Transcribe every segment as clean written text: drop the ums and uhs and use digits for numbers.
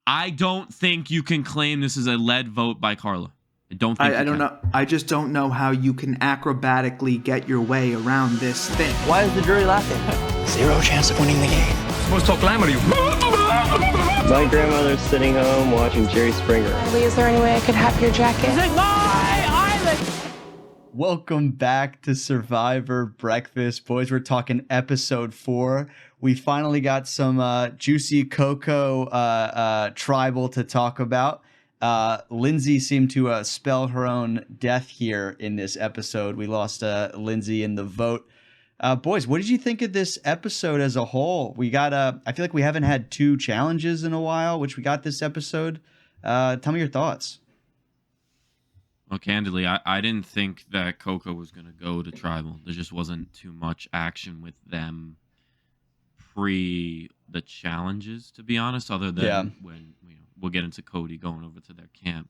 I don't think you can claim this is a lead vote by Karla. I don't think I don't know. I just don't know how you can acrobatically get your way around this thing. Why is the jury laughing? Zero chance of winning the game. Supposed to talk glamour to you. My grandmother's sitting home watching Jerry Springer. Lee, is there any way I could have your jacket? It's like my island. Welcome back to Survivor Breakfast. Boys, we're talking episode 4. We finally got some juicy Coco tribal to talk about. Lindsay seemed to spell her own death here in this episode. We lost Lindsay in the vote. Boys, what did you think of this episode as a whole? We got I feel like we haven't had 2 challenges in a while, which we got this episode. Tell me your thoughts. Well, candidly, I didn't think that Coco was going to go to tribal. There just wasn't too much action with them pre the challenges, to be honest, other than when we'll get into Cody going over to their camp.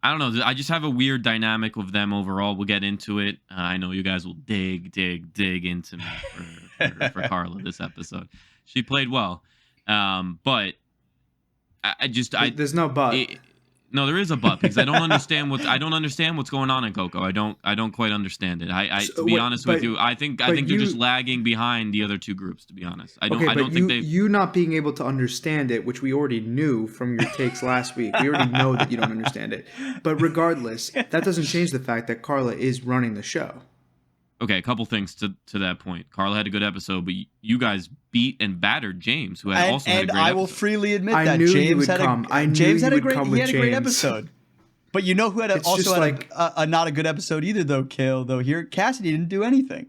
I don't know. I just have a weird dynamic with them overall. We'll get into it. I know you guys will dig into me for Karla this episode. She played well, but there's no but. No, there is a but because I don't understand what's going on in Coco. I don't quite understand it. To be honest with you, I think they're just lagging behind the other 2 groups. To be honest, I don't think you not being able to understand it, which we already knew from your takes last week. We already know that you don't understand it. But regardless, that doesn't change the fact that Karla is running the show. Okay, a couple things to that point. Karla had a good episode, but you guys beat and battered James, who had also had a great episode. And I will freely admit that James had a great episode. But you know who had a not a good episode either, though, Kale. Though here, Cassidy didn't do anything.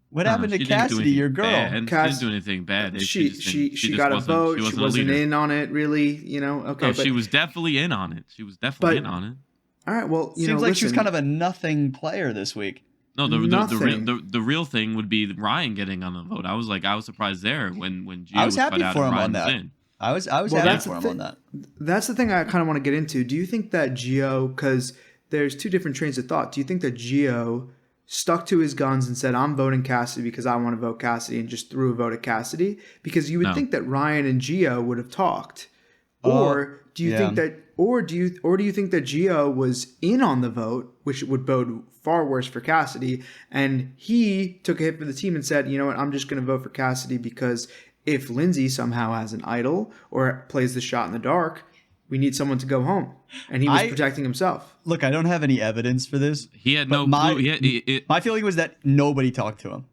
What happened to Cassidy, your girl? She didn't do anything bad. She got a vote. She wasn't in on it, really. Okay. No, she was definitely in on it. All right. Well, seems like she was kind of a nothing player this week. No, the real thing would be Ryan getting on the vote. I was surprised there when Gio was happy for him on that. I was happy for him on that. That's the thing I kind of want to get into. Do you think that Gio, because there's 2 different trains of thought, do you think that Gio stuck to his guns and said, I'm voting Cassidy because I want to vote Cassidy, and just threw a vote at Cassidy? Because you would think that Ryan and Gio would have talked. Or do you think that do you think that Gio was in on the vote, which would bode far worse for Cassidy, and he took a hit for the team and said, you know what, I'm just going to vote for Cassidy because if Lindsay somehow has an idol or plays the shot in the dark, we need someone to go home. And he was protecting himself. Look, I don't have any evidence for this. He had no clue. My feeling was that nobody talked to him.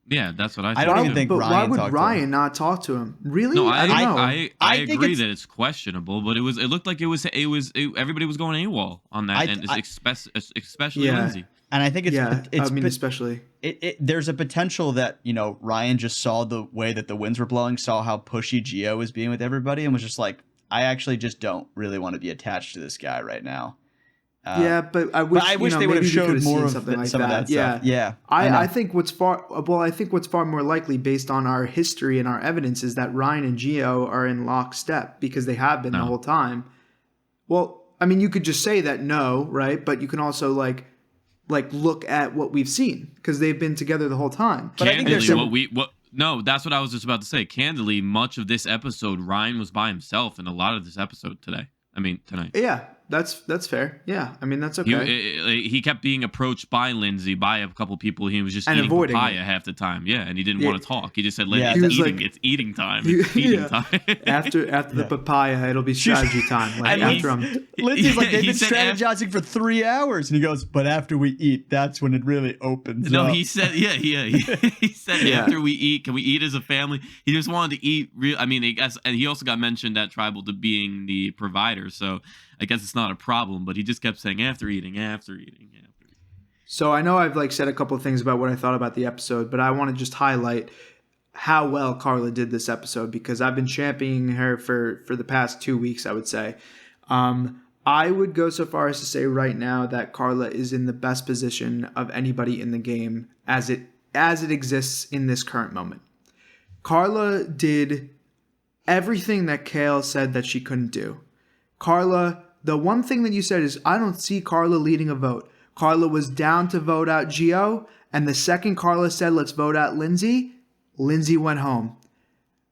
Yeah, that's what I thought. I don't even think Ryan talked to him. Why would Ryan not talk to him? Really? No, I don't know. I agree that it's questionable, but it looked like everybody was going AWOL on that, and especially Lindsay. And I think especially there's a potential that Ryan just saw the way that the winds were blowing, saw how pushy Gio was being with everybody, and was just like, I actually just don't really want to be attached to this guy right now. But I wish they would have showed more of something like some that. Of that stuff. Yeah. I think what's far more likely based on our history and our evidence is that Ryan and Gio are in lockstep because they have been the whole time. Well, I mean, you could just say that no, right? But you can also like look at what we've seen because they've been together the whole time. But I think no, that's what I was just about to say. Candidly, much of this episode, Ryan was by himself in a lot of this episode tonight. Yeah. That's fair. Yeah, I mean that's okay. He kept being approached by Lindsay, by a couple people. He was just eating papaya half the time. Yeah, and he didn't want to talk. He just said, "It's eating time. It's feeding time." after the papaya, it'll be strategy time. Lindsay's like, they've been strategizing for 3 hours, and he goes, "But after we eat, that's when it really opens." No, up. he said, he said after we eat, can we eat as a family? He just wanted to eat real. I mean, I guess, and he also got mentioned at tribal to being the provider, so. I guess it's not a problem, but he just kept saying after eating. So I know I've said a couple of things about what I thought about the episode, but I want to just highlight how well Karla did this episode because I've been championing her for the past 2 weeks, I would say. I would go so far as to say right now that Karla is in the best position of anybody in the game as it exists in this current moment. Karla did everything that Kale said that she couldn't do. Karla, the one thing that you said is, I don't see Karla leading a vote. Karla was down to vote out Gio, and the second Karla said, let's vote out Lindsay, Lindsay went home.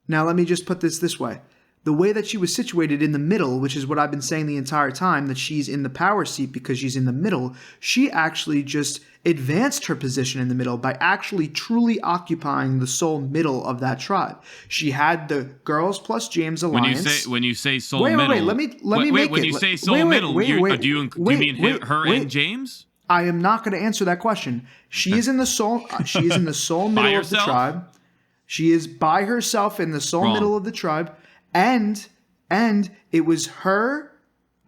Now, let me just put this way. the way that she was situated in the middle, which is what I've been saying the entire time, that she's in the power seat because she's in the middle, she actually just advanced her position in the middle by actually truly occupying the sole middle of that tribe. She had the girls plus James alliance. When you say sole wait, middle, let me make when it. you say sole middle, do you mean her and James? I am not going to answer that question. She is in the sole. She is in the sole middle of the tribe. She is by herself in the sole middle of the tribe, and it was her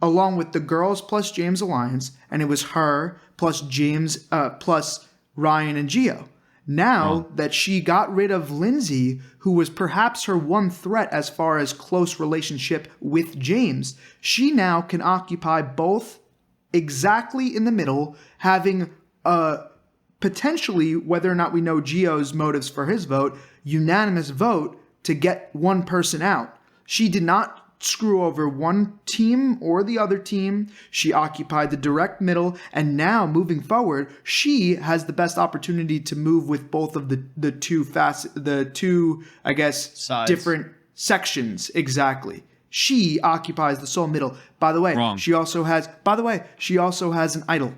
along with the girls plus James alliance, and it was her plus James plus Ryan and Gio. Now that she got rid of Lindsay, who was perhaps her one threat as far as close relationship with James, she now can occupy both exactly in the middle, having potentially, whether or not we know Gio's motives for his vote, unanimous vote to get one person out. She did not screw over one team or the other team. She occupied the direct middle, and now moving forward, she has the best opportunity to move with both of the two, I guess, sides. Different sections. Exactly. She occupies the sole middle. By the way, she also has an idol.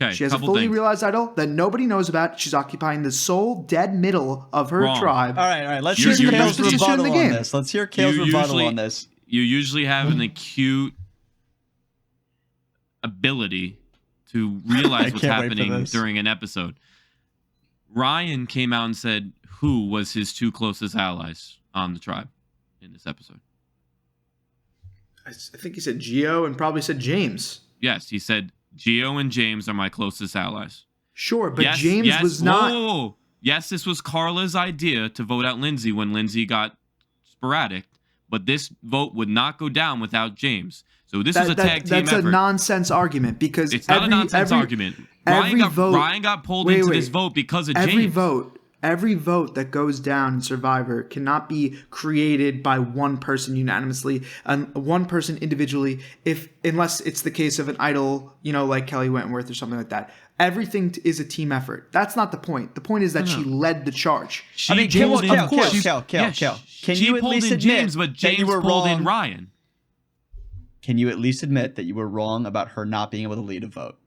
Okay, she has a fully realized idol that nobody knows about. She's occupying the sole dead middle of her tribe. All right. Let's hear Kale's rebuttal on this. Let's hear Kale's rebuttal on this. You usually have an acute ability to realize what's happening during an episode. Ryan came out and said who was his two closest allies on the tribe in this episode. I think he said Gio and probably said James. Yes, he said Gio and James are my closest allies. Sure, but James was not. Whoa. Yes, this was Karla's idea to vote out Lindsay when Lindsay got sporadic, but this vote would not go down without James. So this was a tag team effort. That's a nonsense argument because it's not a nonsense argument. Ryan got pulled into this vote because of James. Every vote that goes down in Survivor cannot be created by one person unanimously and one person individually, unless it's the case of an idol, like Kelly Wentworth or something like that. Everything is a team effort. That's not the point. The point is that she led the charge. Kel, can you at least admit James, but James that you were pulled wrong? In Ryan. Can you at least admit that you were wrong about her not being able to lead a vote?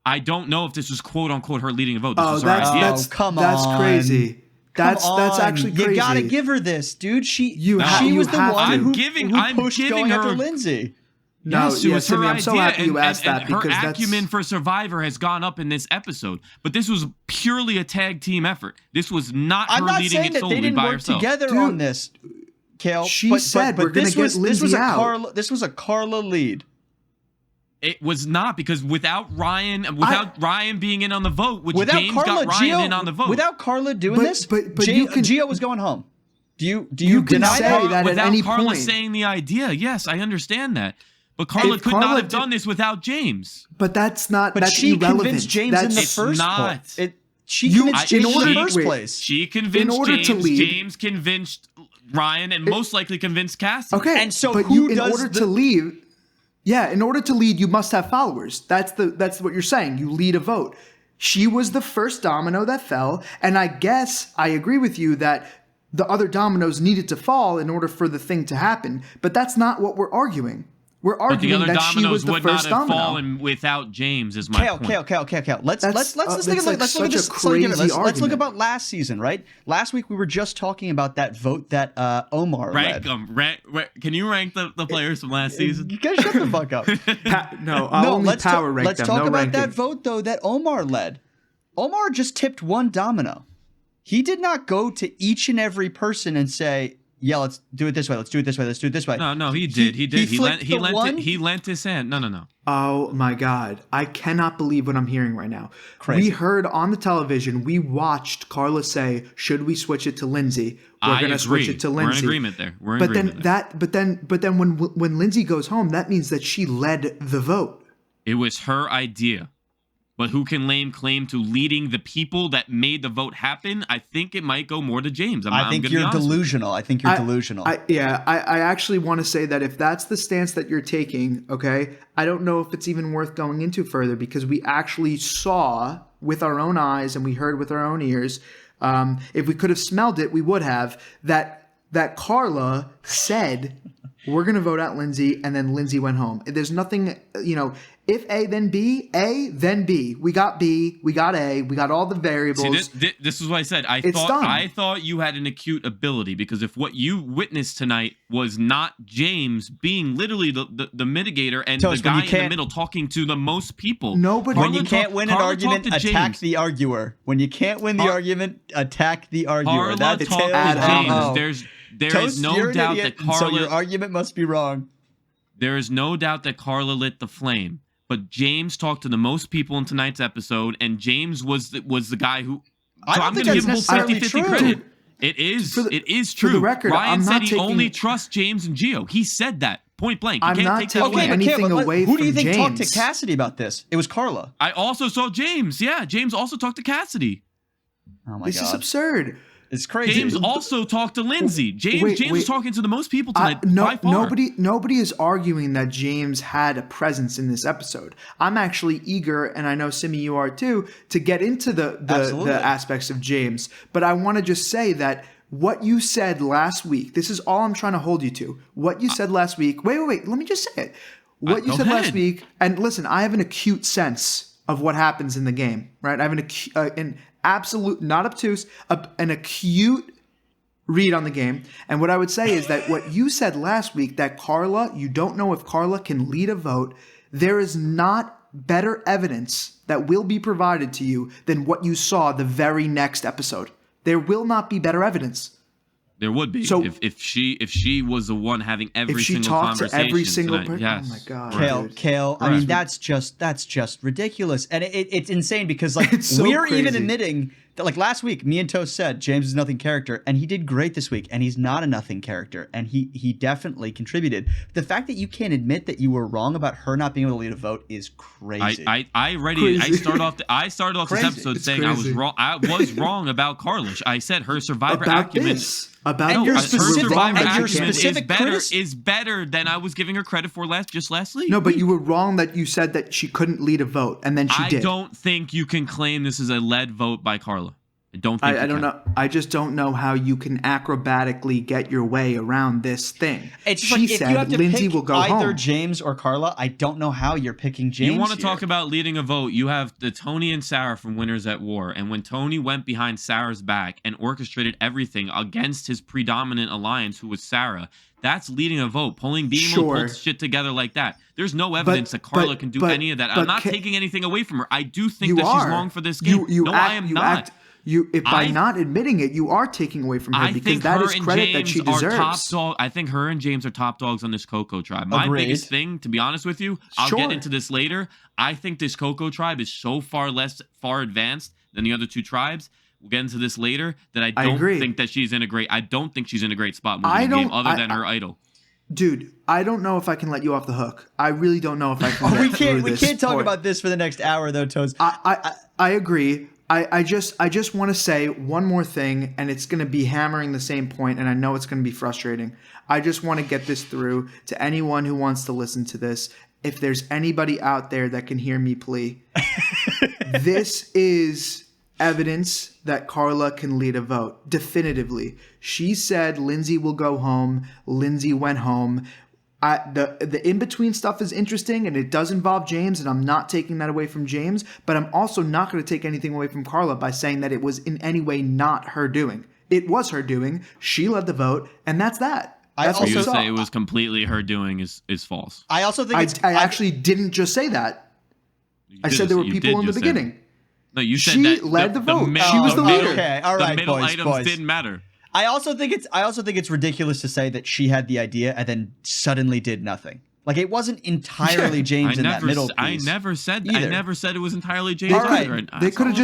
I don't know if this was quote unquote her leading a vote. This was her that's, idea. that's that's crazy. That's actually crazy. You gotta give her this, dude. She was the one who pushed going after Lindsay. Yes, it was her idea. I'm so happy you asked that because her acumen for Survivor has gone up in this episode. But this was purely a tag team effort. This was not her leading it solely by herself. I'm not saying that they didn't work together on this, Kale. She said we're going to get Lindsay out. This was a Karla lead. It was not, because without Ryan being in on the vote, James Karla, got Ryan in on the vote. Without Karla doing this, Gio was going home. Do you deny that without at any Karla point? saying the idea? Yes, I understand that. But Karla could not have done this without James. But that's not. But that's she irrelevant. convinced James in the first place. She convinced James in the first place. She convinced James. James convinced Ryan, and most likely convinced Cassie. Okay, and so but in order to leave. Yeah, in order to lead, you must have followers. That's what you're saying. You lead a vote. She was the first domino that fell, and I guess I agree with you that the other dominoes needed to fall in order for the thing to happen. But that's not what we're arguing. We're arguing that she was the first domino. Would not have fallen without James. Is my point. Kale. Let's look about last season, right? Last week we were just talking about that vote that Omar led. Can you rank the players from last season? You guys shut the fuck up. Let's talk about that vote though that Omar led. Omar just tipped one domino. He did not go to each and every person and say, yeah, let's do it this way. Let's do it this way. Let's do it this way. No, he did. He lent his hand. No. Oh my God. I cannot believe what I'm hearing right now. Crazy. We heard on the television, we watched Karla say, should we switch it to Lindsay? We're going to switch it to Lindsay. We're in agreement there. But then when Lindsay goes home, that means that she led the vote. It was her idea. But who can lay claim to leading the people that made the vote happen? I think it might go more to James. I think you're delusional. I actually want to say that if that's the stance that you're taking, okay, I don't know if it's even worth going into further, because we actually saw with our own eyes and we heard with our own ears. If we could have smelled it, we would have that Karla said we're going to vote out Lindsay, and then Lindsay went home. There's nothing, if A, then B, A, then B. We got B, we got A, we got all the variables. See, this is what I said. I done. thought you had an acute ability, because if what you witnessed tonight was not James being literally the mitigator and Toast, the guy in the middle talking to the most people. Nobody. When you can't win an argument, attack the arguer. When you can't win the argument, attack the arguer. Karla That's talked to James. There Toast, is no you're an doubt idiot, that Karla. so your argument must be wrong. There is no doubt that Karla lit the flame. But James talked to the most people in tonight's episode, and James was the guy who. I don't think that's necessarily 50-50 true. credit. It is. It is true. For the record, Ryan I'm said not he taking, only trusts James and Gio. He said that point blank. You I'm can't not take that taking away. anything away who do you from think talked to James. Cassidy about this? It was Karla. I also saw James. Yeah, James also talked to Cassidy. Oh my This god, is absurd. it's crazy. James also talked to Lindsay. James was talking to the most people tonight by far. Nobody is arguing that James had a presence in this episode. I'm actually eager, and I know Simi, you are too, to get into the aspects of James. But I want to just say that what you said last week, this is all I'm trying to hold you to. What you said last week. Wait. Let me just say it. What you said last week, and listen, I have an acute sense of what happens in the game, right? I have an absolute, not obtuse, an acute read on the game. And what I would say is that what you said last week, that Karla, you don't know if Karla can lead a vote, there is not better evidence that will be provided to you than what you saw the very next episode. There will not be better evidence. There would be. So, if she was the one having every single talked to conversation every single tonight. person. Yes. Oh my god. Kale. I mean, that's just ridiculous, and it's insane because like It's so we're crazy. even admitting that like last week, me and Toast said James is nothing character, and he did great this week, and he's not a nothing character, and he definitely contributed. The fact that you can't admit that you were wrong about her not being able to lead a vote is crazy. I started off this episode It's saying crazy. I was wrong about Karla. I said her survivor About acumen. this. About And your this. Her specific- survivor and your acumen specific is better than I was giving her credit for last week. No, but you were wrong that you said that she couldn't lead a vote, and then she I did. don't think you can claim this is a led vote by Karla. I don't think I don't know. I just don't know how you can acrobatically get your way around this thing. It's just she like, if said you have to Lindsay pick will go either home. James or Karla, I don't know how you're picking James. You want to here. talk about leading a vote? You have the Tony and Sarah from Winners at War, and when Tony went behind Sarah's back and orchestrated everything against his predominant alliance, who was Sarah, that's leading a vote. Being able to pull shit together like that. There's no evidence that Karla can do any of that. I'm not taking anything away from her. I do think that she's wrong for this game. I am not. By not admitting it, you are taking away from her because that is credit that she deserves. I think her and James are top dogs on this Coco tribe. My Agreed. biggest thing, to be honest with you, I'll get into this later. I think this Coco tribe is so far advanced than the other two tribes. We'll get into this later. That I don't think that she's in a great. I don't think she's in a great spot moving the game, other than her idol. Dude, I don't know if I can let you off the hook. I really don't know if I can. We can't talk about this for the next hour though, Toads. I agree. I just want to say one more thing, and it's going to be hammering the same point, and I know it's going to be frustrating. I just want to get this through to anyone who wants to listen to this. If there's anybody out there that can hear me plea, this is evidence that Karla can lead a vote. Definitively. She said Lindsay will go home. Lindsay went home. The in-between stuff is interesting, and it does involve James, and I'm not taking that away from James, but I'm also not going to take anything away from Karla by saying that it was in any way not her doing. It was her doing. She led the vote, and that's that. That's You say it was completely her doing is false. I also think I actually didn't just say that. I said there were people in the beginning. No, you said She that led the vote. She was the leader. Okay, all right, the middle boys, items didn't matter. I also think it's ridiculous to say that she had the idea and then suddenly did nothing. Like it wasn't entirely James in that middle piece. I never said it was entirely James. They could have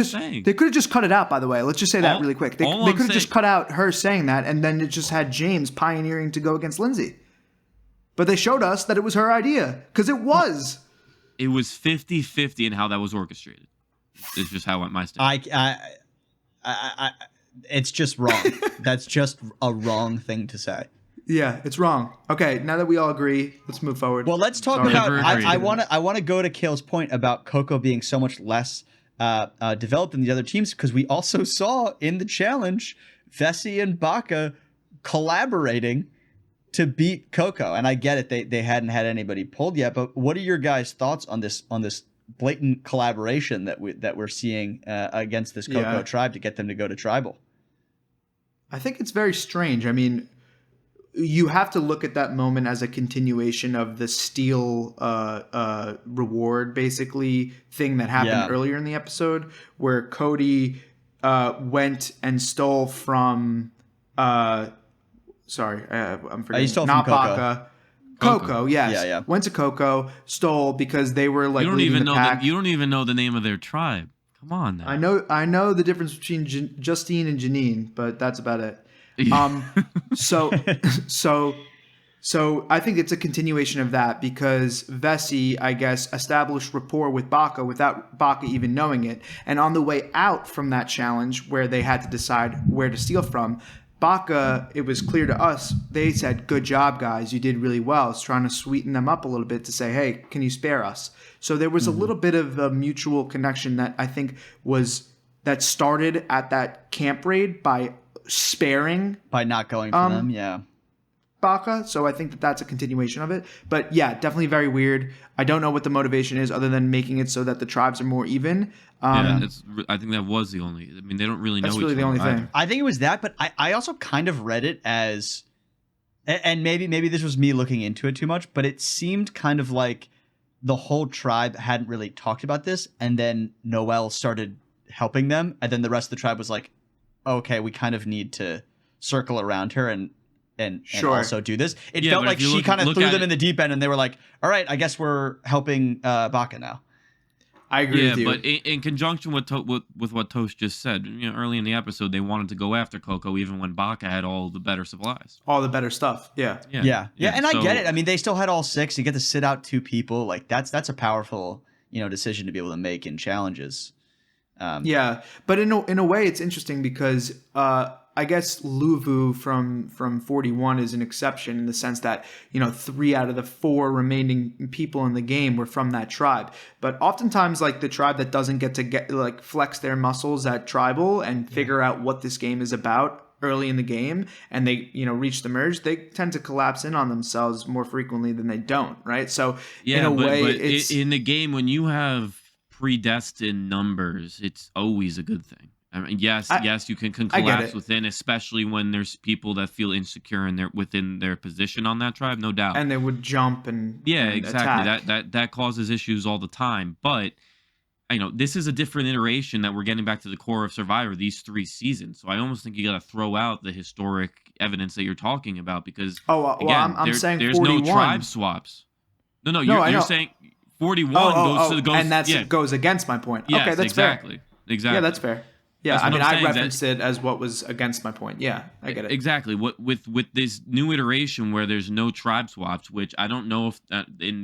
just cut it out. By the way, let's just say that really quick. They could have just cut out her saying that, and then it just had James pioneering to go against Lindsay. But they showed us that it was her idea because it was. It was 50-50 in how that was orchestrated. It's just how my stand. It's just wrong. That's just a wrong thing to say. Yeah, it's wrong. Okay, now that we all agree, let's move forward. Well, let's talk about. I want to go to Kale's point about Coco being so much less developed than the other teams because we also saw in the challenge Vessi and Baca collaborating to beat Coco. And I get it, they hadn't had anybody pulled yet, but what are your guys' thoughts on this blatant collaboration that we're seeing against this Coco tribe to get them to go to tribal? I think it's very strange. I mean, you have to look at that moment as a continuation of the steal reward, basically, thing that happened earlier in the episode, where Cody went and stole from I'm forgetting. He stole Not from Coco. Baka. Coco, yes. Yeah. Went to Coco, stole because they were like You don't leading even the know pack. you don't even know the name of their tribe. Come on now. I know the difference between Justine and Janine, but that's about it. So I think it's a continuation of that because Vessi, I guess, established rapport with Baka without Baka even knowing it. And on the way out from that challenge where they had to decide where to steal from, Baka, it was clear to us, they said, good job, guys. You did really well. It's trying to sweeten them up a little bit to say, hey, can you spare us? So there was a little bit of a mutual connection that I think that started at that camp raid by sparing by not going for them, Baka. So I think that that's a continuation of it. But yeah, definitely very weird. I don't know what the motivation is other than making it so that the tribes are more even. I think that was the only. I mean, they don't really know That's each really the other only either. thing. I think it was that, but I also kind of read it as, and maybe this was me looking into it too much, but it seemed kind of like the whole tribe hadn't really talked about this, and then Noelle started helping them, and then the rest of the tribe was like, okay, we kind of need to circle around her and also do this. It felt like she kind of threw them in the deep end, and they were like, all right, I guess we're helping Baka now. I agree with you. But in conjunction with what Toast just said, early in the episode, they wanted to go after Coco even when Baka had all the better supplies. All the better stuff. Yeah. And I get it. I mean, they still had all 6. You get to sit out 2 people. Like that's a powerful, decision to be able to make in challenges. But in a way, it's interesting because I guess Luvu from 41 is an exception in the sense that 3 out of the 4 remaining people in the game were from that tribe. But oftentimes, like the tribe that doesn't get to flex their muscles at tribal and figure out what this game is about early in the game, and they reach the merge, they tend to collapse in on themselves more frequently than they don't, right? So in a way, it's in the game when you have predestined numbers, it's always a good thing. I mean, yes, you can collapse within, especially when there's people that feel insecure within their position on that tribe, no doubt. And they would jump and exactly. Attack. That causes issues all the time. But this is a different iteration that we're getting back to the core of Survivor these 3 seasons. So I almost think you got to throw out the historic evidence that you're talking about because I'm saying there's 41. no tribe swaps. No, you're saying 41 goes, and that goes against my point. Yes, okay, that's exactly. fair. Exactly. Yeah, that's fair. Yeah, That's I mean, what I'm I saying, referenced it as what was against my point. Yeah, I get it. Exactly. What with this new iteration where there's no tribe swaps, which I don't know if in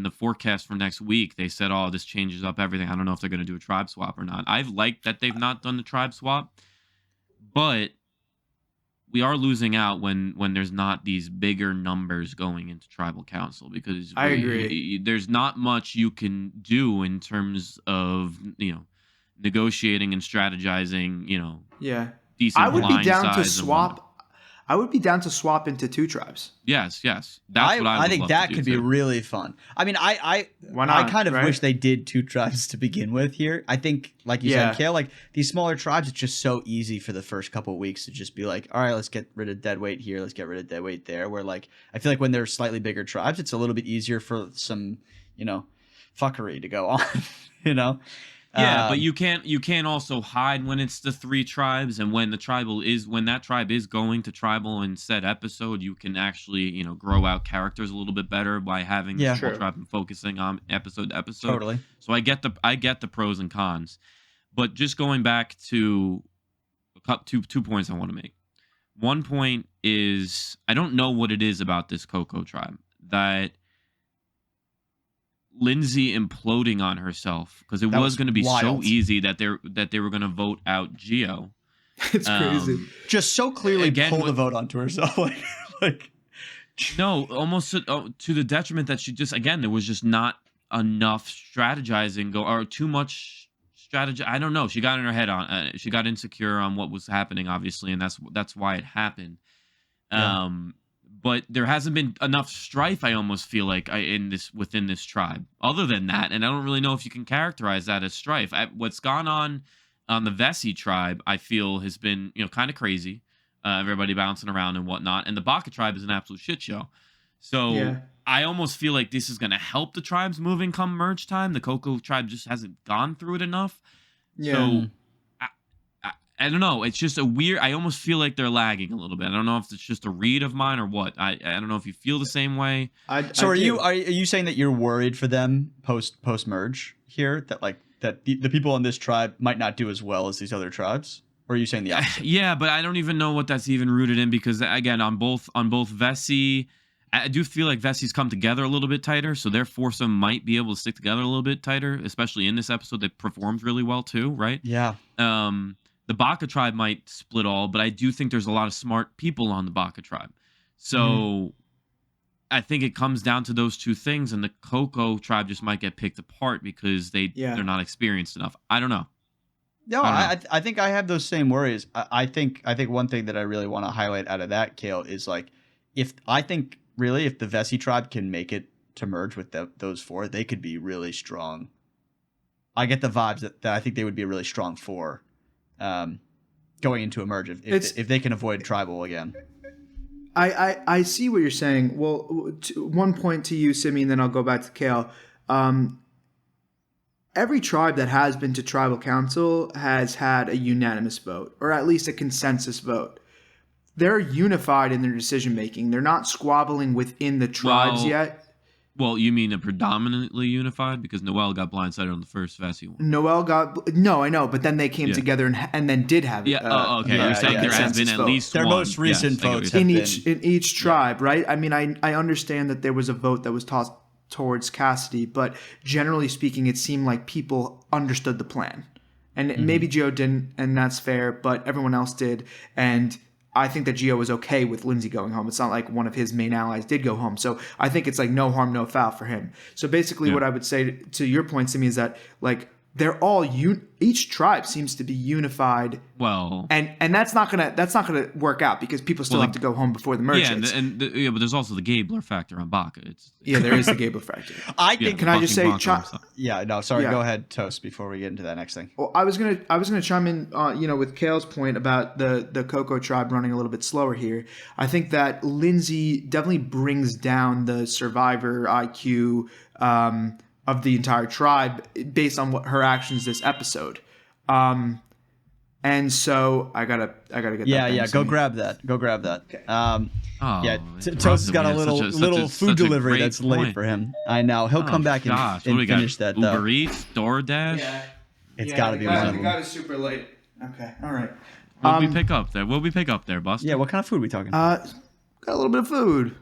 the forecast for next week they said, "Oh, this changes up everything." I don't know if they're going to do a tribe swap or not. I've liked that they've not done the tribe swap, but we are losing out when there's not these bigger numbers going into tribal council because I agree. There's not much you can do in terms of negotiating and strategizing, decent I would be down to size swap. I would be down to swap into 2 tribes. Yes. That's what I would I think love that to do could be too. really fun. I mean, Why not, I kind of right? wish they did 2 tribes to begin with here. I think, like you said, Kale, like these smaller tribes, it's just so easy for the first couple of weeks to just be like, all right, let's get rid of dead weight here, let's get rid of dead weight there. Where like I feel like when they're slightly bigger tribes, it's a little bit easier for some, fuckery to go on, Yeah, but you can't also hide when it's the 3 tribes, and when that tribe is going to tribal in said episode, you can actually grow out characters a little bit better by having the small tribe and focusing on episode to episode. Totally. So I get the pros and cons, but just going back to two points I want to make. One point is I don't know what it is about this Coco tribe that Lindsay imploding on herself because it was going to be so easy that they were going to vote out Gio. It's crazy. Just so clearly pull the vote onto herself. like no, almost to the detriment that she just there was just not enough strategizing or too much strategy. I don't know. She got in her head on. She got insecure on what was happening, obviously, and that's why it happened. but there hasn't been enough strife. I almost feel like within this tribe. Other than that, and I don't really know if you can characterize that as strife. What's gone on the Vessi tribe, I feel has been kind of crazy. Everybody bouncing around and whatnot, and the Baka tribe is an absolute shit show. So Yeah. I almost feel like this is going to help the tribes moving come merge time. The Coco tribe just hasn't gone through it enough. Yeah. So I don't know. It's just a weird. I almost feel like they're lagging a little bit. I don't know if it's just a read of mine or what. I don't know if you feel the same way. So are you saying that you're worried for them post merge here, that like that the people in this tribe might not do as well as these other tribes? Or are you saying the opposite? Yeah, but I don't even know what that's even rooted in, because again, on both Vessi, I do feel like Vessi's come together a little bit tighter, so their foursome might be able to stick together a little bit tighter, especially in this episode. They performed really well too, right? Yeah. The Baka tribe might split all, but I do think there's a lot of smart people on the Baka tribe. So I think it comes down to those two things, and the Coco tribe just might get picked apart because they're not experienced enough. I don't know. No, I think I have those same worries. I think one thing that I really want to highlight out of that, Kale, is like if the Vessi tribe can make it to merge with those four, they could be really strong. I get the vibes that I think they would be a really strong four, going into a merge if they can avoid tribal again. I see what you're saying. Well, one point to you, Simi, and then I'll go back to Kale. Every tribe that has been to tribal council has had a unanimous vote, or at least a consensus vote. They're unified in their decision making. They're not squabbling within the tribes yet. Well, you mean a predominantly unified? Because Noelle got blindsided on the first Vessi one. No, I know, but then they came together and then did have okay. You're saying there has been at least their one. most recent votes in each tribe, right? I mean, I understand that there was a vote that was tossed towards Cassidy, but generally speaking, it seemed like people understood the plan, and maybe Gio didn't, and that's fair, but everyone else did, and I think that Gio was okay with Lindsay going home. It's not like one of his main allies did go home, so I think it's like no harm, no foul for him. So basically, what I would say to your point, Simi, is that like they're all each tribe seems to be unified. Well, and that's not gonna work out because people still have to go home before the merge. Yeah, but there's also the Gabler factor on Baka. There is the Gabler factor. I think. Can I just say? Go ahead, Toast. Before we get into that next thing. Well, I was gonna chime in, with Kale's point about the Coco tribe running a little bit slower here. I think that Lindsay definitely brings down the survivor IQ of the entire tribe based on what her actions this episode. And so I gotta get that. Go grab that. Okay. Toast has got a little food such a delivery great that's point. late for him. I know. He'll come back and finish that though. Uber Eats, DoorDash. Yeah. It's got to be one of them. The guy is super late. Okay. All right. What we pick up there, Buster? Yeah. What kind of food are we talking? Got a little bit of food.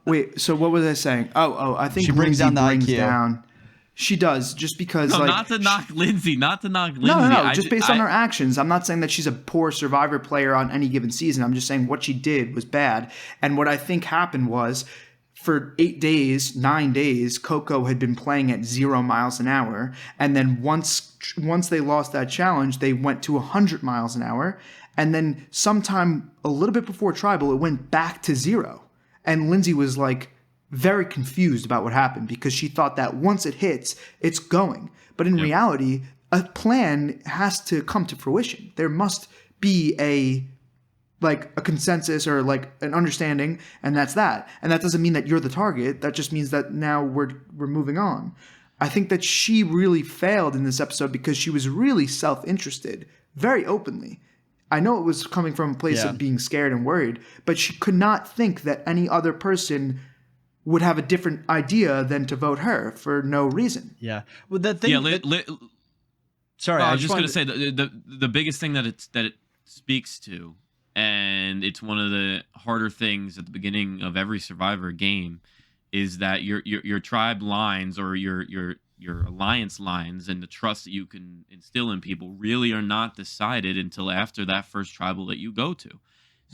Wait. So what was I saying? I think she brings down the IQ. She does, just because. No, not to knock Lindsay. No. Just based on her actions. I'm not saying that she's a poor survivor player on any given season. I'm just saying what she did was bad. And what I think happened was, for 9 days, Coco had been playing at 0 miles an hour, and then once they lost that challenge, they went to 100 miles an hour, and then sometime a little bit before Tribal, it went back to 0. And Lindsay was like very confused about what happened because she thought that once it hits, it's going. But in reality, a plan has to come to fruition. There must be a consensus or like an understanding, and that's that. And that doesn't mean that you're the target. That just means that now we're moving on. I think that she really failed in this episode because she was really self-interested, very openly. I know it was coming from a place of being scared and worried, but she could not think that any other person would have a different idea than to vote her for no reason. Yeah. Well, the thing. Sorry, I was just going to say the biggest thing that it speaks to, and it's one of the harder things at the beginning of every Survivor game, is that your tribe lines or your alliance lines and the trust that you can instill in people really are not decided until after that first tribal that you go to.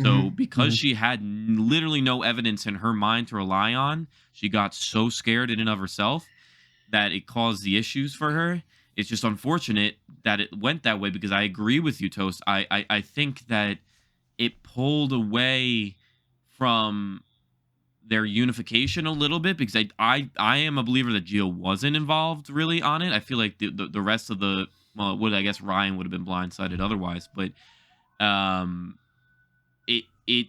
So because she had literally no evidence in her mind to rely on, she got so scared in and of herself that it caused the issues for her. It's just unfortunate that it went that way, because I agree with you, Toast. I think that it pulled away from their unification a little bit, because I am a believer that Gio wasn't involved really on it. I feel like the rest of the, well, I guess Ryan would have been blindsided otherwise, but it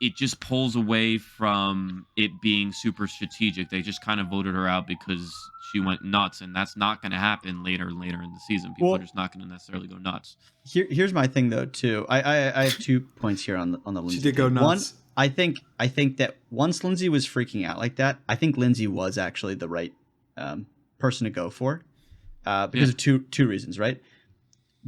it just pulls away from it being super strategic. They just kind of voted her out because she went nuts, and that's not going to happen later in the season. People are just not going to necessarily go nuts. Here's my thing though too. I have 2 points here on the Lindsay. She did go nuts. One, I think that once Lindsay was freaking out like that, I think Lindsay was actually the right person to go for because of two reasons, right?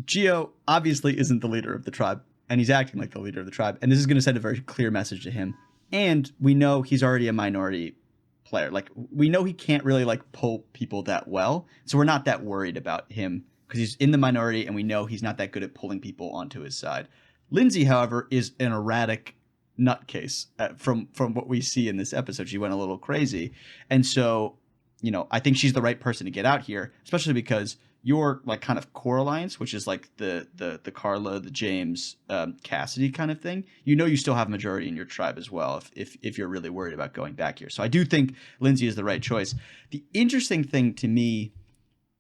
Gio obviously isn't the leader of the tribe, and he's acting like the leader of the tribe, and this is going to send a very clear message to him. And we know he's already a minority player. Like, we know he can't really like pull people that well, so we're not that worried about him because he's in the minority, and we know he's not that good at pulling people onto his side. Lindsay, however, is an erratic nutcase from what we see in this episode. She went a little crazy, and so I think she's the right person to get out here, especially because your like kind of core alliance, which is like the Karla, the James, Cassidy kind of thing, you still have majority in your tribe as well if you're really worried about going back here. So I do think Lindsay is the right choice. The interesting thing to me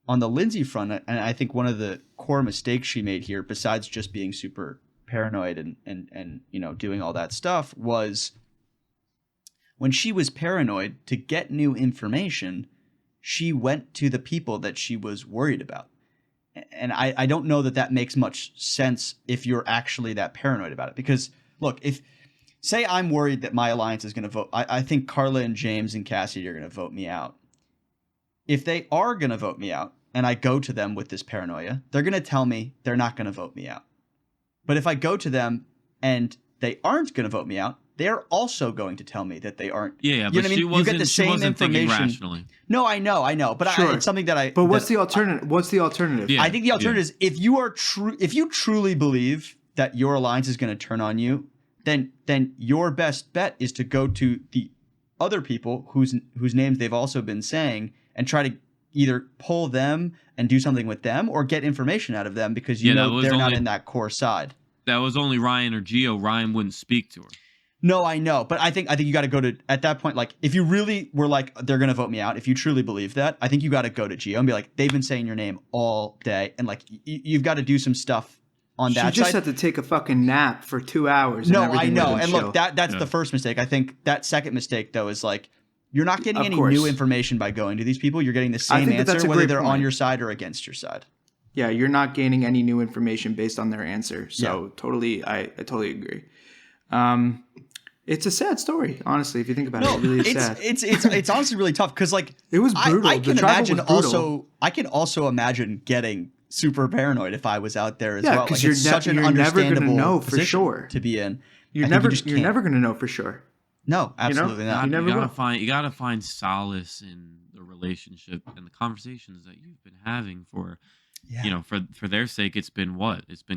on the Lindsay front, and I think one of the core mistakes she made here, besides just being super paranoid and doing all that stuff, was when she was paranoid to get new information, she went to the people that she was worried about. And I don't know that makes much sense if you're actually that paranoid about it. Because, look, say I'm worried that my alliance is going to vote. I think Karla and James and Cassidy are going to vote me out. If they are going to vote me out and I go to them with this paranoia, they're going to tell me they're not going to vote me out. But if I go to them and they aren't going to vote me out, they're also going to tell me that they aren't. Yeah, but she wasn't thinking rationally. No, I know, but sure. It's something that I. But what's the alternative? What's the alternative? I think the alternative is if you truly believe that your alliance is going to turn on you, then your best bet is to go to the other people whose names they've also been saying and try to either pull them and do something with them or get information out of them because they're not in that core side. That was only Ryan or Gio. Ryan wouldn't speak to her. No, I know, but I think you got to go to, at that point, like, if you really were like, they're going to vote me out, if you truly believe that, I think you got to go to Gio and be like, they've been saying your name all day, and like, you've got to do some stuff on that side. She just had to take a fucking nap for 2 hours. No, I know, and look, that's the first mistake. I think that second mistake, though, is like, you're not getting any new information by going to these people. You're getting the same answer, whether they're on your side or against your side. Yeah, you're not gaining any new information based on their answer. So I totally agree. It's a sad story, honestly. If you think about it, it really is sad. It's honestly really tough because like it was brutal. I can imagine I can also imagine getting super paranoid if I was out there as well. Yeah, because you're never going to know for sure to be in. You're never going to know for sure. No, absolutely not. You gotta find solace in the relationship and the conversations that you've been having for their sake. It's been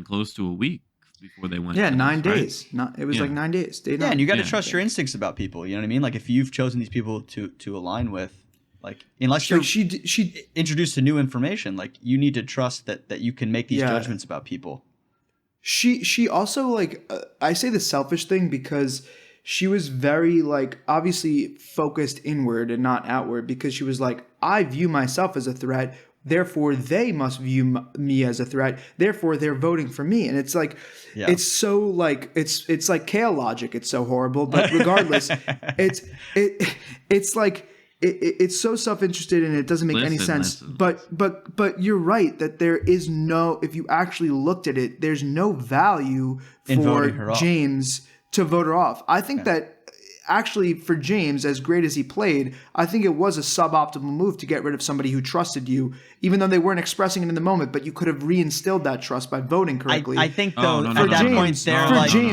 close to a week before they went. Yeah, 9 days. It was like 9 days. Yeah, and you got to trust your instincts about people. You know what I mean? Like if you've chosen these people to align with, like unless you're she introduced to new information, like you need to trust that you can make these judgments about people. She also like I say the selfish thing because she was very like obviously focused inward and not outward because she was like, I view myself as a threat. Therefore, they must view me as a threat. Therefore, they're voting for me. And it's like, it's so like, it's like Kale logic. It's so horrible. But regardless, it's like, it's so self-interested and it doesn't make any sense. But you're right that there is no, if you actually looked at it, there's no value for James to vote her off. I think that actually for James, as great as he played, I think it was a suboptimal move to get rid of somebody who trusted you, even though they weren't expressing it in the moment, but you could have reinstilled that trust by voting correctly. I think though, at that point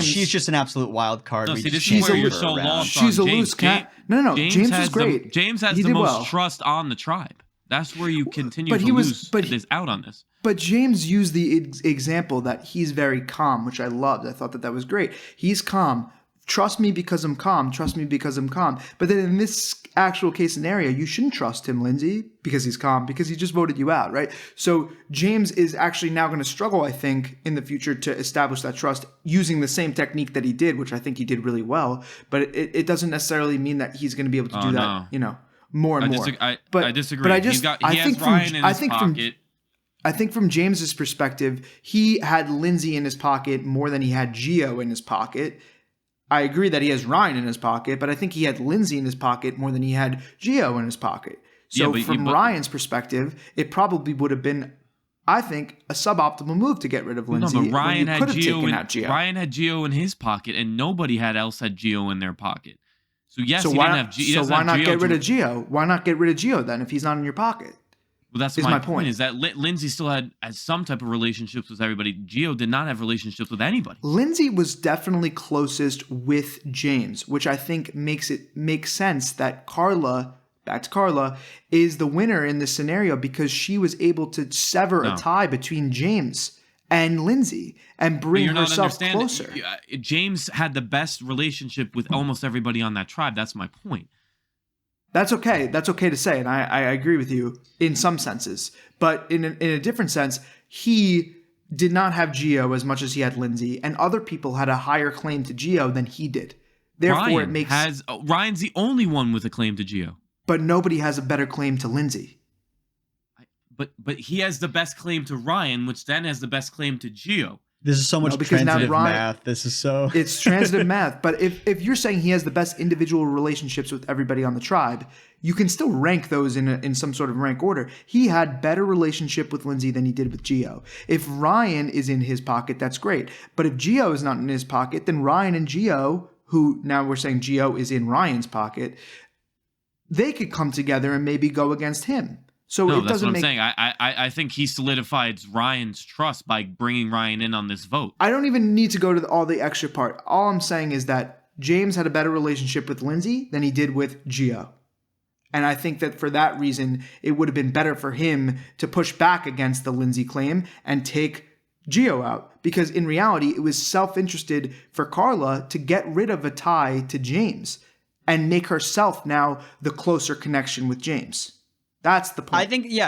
she's just an absolute wild card. No, see, this is where you're so lost. She's a loose cat. No, James is great. James has the most trust on the tribe. That's where you continue to lose out on this. But James used the example that he's very calm, which I loved. I thought that was great. He's calm trust me because I'm calm. Trust me because I'm calm. But then in this actual case scenario, you shouldn't trust him, Lindsay, because he's calm, because he just voted you out, right? So James is actually now going to struggle, I think, in the future to establish that trust using the same technique that he did, which I think he did really well. But it doesn't necessarily mean that he's going to be able to do that, more and more. I disagree. But I He has Ryan in his pocket. I think from James's perspective, he had Lindsay in his pocket more than he had Gio in his pocket. I agree that he has Ryan in his pocket, but I think he had Lindsay in his pocket more than he had Gio in his pocket. So from Ryan's perspective, it probably would have been, I think, a suboptimal move to get rid of Lindsay. No, but Ryan had Gio in his pocket, and nobody else had Gio in their pocket. So yes, he didn't have Gio. So why not get rid of Gio? Why not get rid of Gio then if he's not in your pocket? Well, that's my point. Is that Lindsay still had some type of relationships with everybody. Gio did not have relationships with anybody. Lindsay was definitely closest with James, which I think makes sense that Karla, back to Karla, is the winner in this scenario because she was able to sever a tie between James and Lindsay and bring herself closer. James had the best relationship with almost everybody on that tribe. That's my point. That's okay. That's okay to say, and I agree with you in some senses. But in a different sense, he did not have Gio as much as he had Lindsay, and other people had a higher claim to Gio than he did. Therefore, Ryan's the only one with a claim to Gio. But nobody has a better claim to Lindsay. But he has the best claim to Ryan, which then has the best claim to Gio. This is so much transitive math. It's transitive math. But if you're saying he has the best individual relationships with everybody on the tribe, you can still rank those in some sort of rank order. He had better relationship with Lindsay than he did with Gio. If Ryan is in his pocket, that's great. But if Gio is not in his pocket, then Ryan and Gio, who now we're saying Gio is in Ryan's pocket, they could come together and maybe go against him. So no, that's what I'm saying. I think he solidified Ryan's trust by bringing Ryan in on this vote. I don't even need to go to all the extra part. All I'm saying is that James had a better relationship with Lindsay than he did with Gio. And I think that for that reason, it would have been better for him to push back against the Lindsay claim and take Gio out. Because in reality, it was self-interested for Karla to get rid of a tie to James and make herself now the closer connection with James. That's the point. I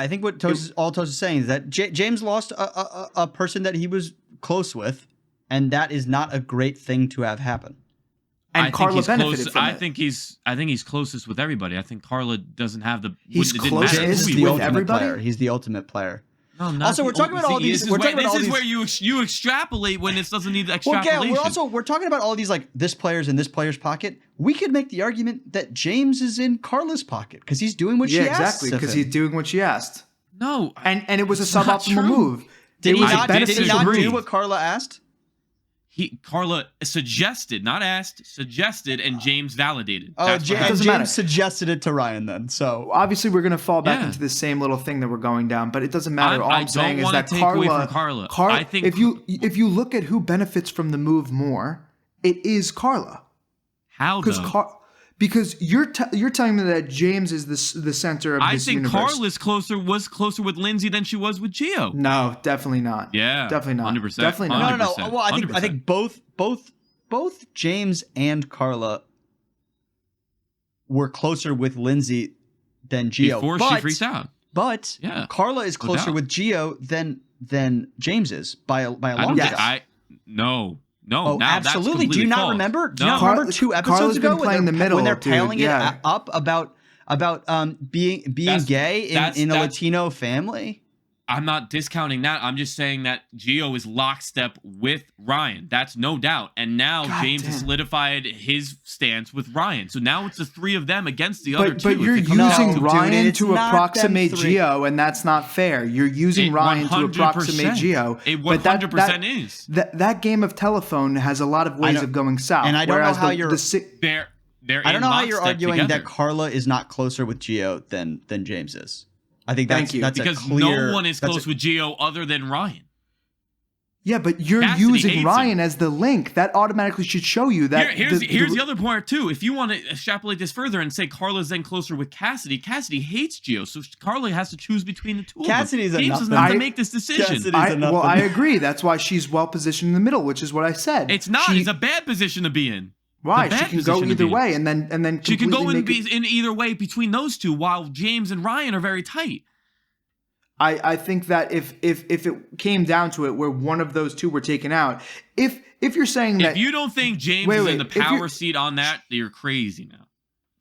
think what Toast is saying is that James lost a person that he was close with, and that is not a great thing to have happen. And Karla benefited from it. I think he's closest with everybody. I think Karla doesn't have the. He's closest with everybody. He's the ultimate player. No, also, we're talking about all these. This is where you extrapolate when it doesn't need extrapolation. Well, Gail, we're talking about all these like this player's in this player's pocket. We could make the argument that James is in Karla's pocket because he's doing what she asked. Yeah, exactly. Because he's doing what she asked. No, and it was a suboptimal move. Did he not do what Karla asked? Karla suggested, not asked, suggested, and James validated. James suggested it to Ryan then. So obviously we're going to fall back into the same little thing that we're going down, but it doesn't matter. All I'm saying is that Karla, I think if you look at who benefits from the move more, it is Karla. How though? Because you're telling me that James is the center of this universe. I think Karla was closer with Lindsay than she was with Gio. No, definitely not. Yeah, definitely not. 100%. Definitely not. No. Well, I think both James and Karla were closer with Lindsay than Gio before she freaked out. But Karla is closer with Gio than James is by a long shot. No. Oh, now absolutely. Do you not remember? Do you not remember 2 episodes Karla's ago when they're paling it up about being gay in a Latino family? I'm not discounting that. I'm just saying that Gio is lockstep with Ryan. That's no doubt. And now James has solidified his stance with Ryan. So now it's the 3 of them against the other 2. But you're using Ryan to approximate Gio, and that's not fair. You're using Ryan to approximate Gio. It 100% is. That game of telephone has a lot of ways of going south. And I don't know how you're... I don't know how you're arguing that Karla is not closer with Gio than James is. I think that's because clear, no one is close with Gio other than Ryan. Yeah, but you're using Ryan as the link. That automatically should show you that. Here's the other point too. If you want to extrapolate this further and say Karla's then closer with Cassidy hates Gio, so Karla has to choose between the 2 of them. James doesn't have to make this decision. I agree. That's why she's well positioned in the middle, which is what I said. It's not. It's a bad position to be in. Why? the She bad can position go to either be in. way, and then She can go completely make it. in either way between those two, while James and Ryan are very tight. I think that if it came down to it, where one of those two were taken out, if you're saying that If you don't think James Wait, is wait, in the if you're- power seat on that, you're crazy now.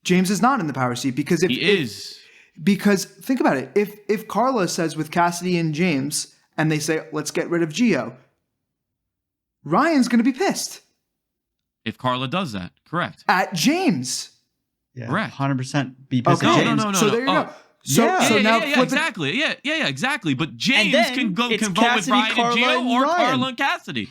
James is not in the power seat, because He is. because think about it, if Karla says with Cassidy and James, and they say let's get rid of Gio, Ryan's going to be pissed If Karla does that, correct. at James. Yeah, Correct. 100% be pissed Okay, at James. No. so there you go. So, Yeah. so now yeah, flip it. exactly. Yeah, exactly. But James then can vote it's with Cassidy, Ryan Karla, and Gio, and or Ryan. Karla and Cassidy.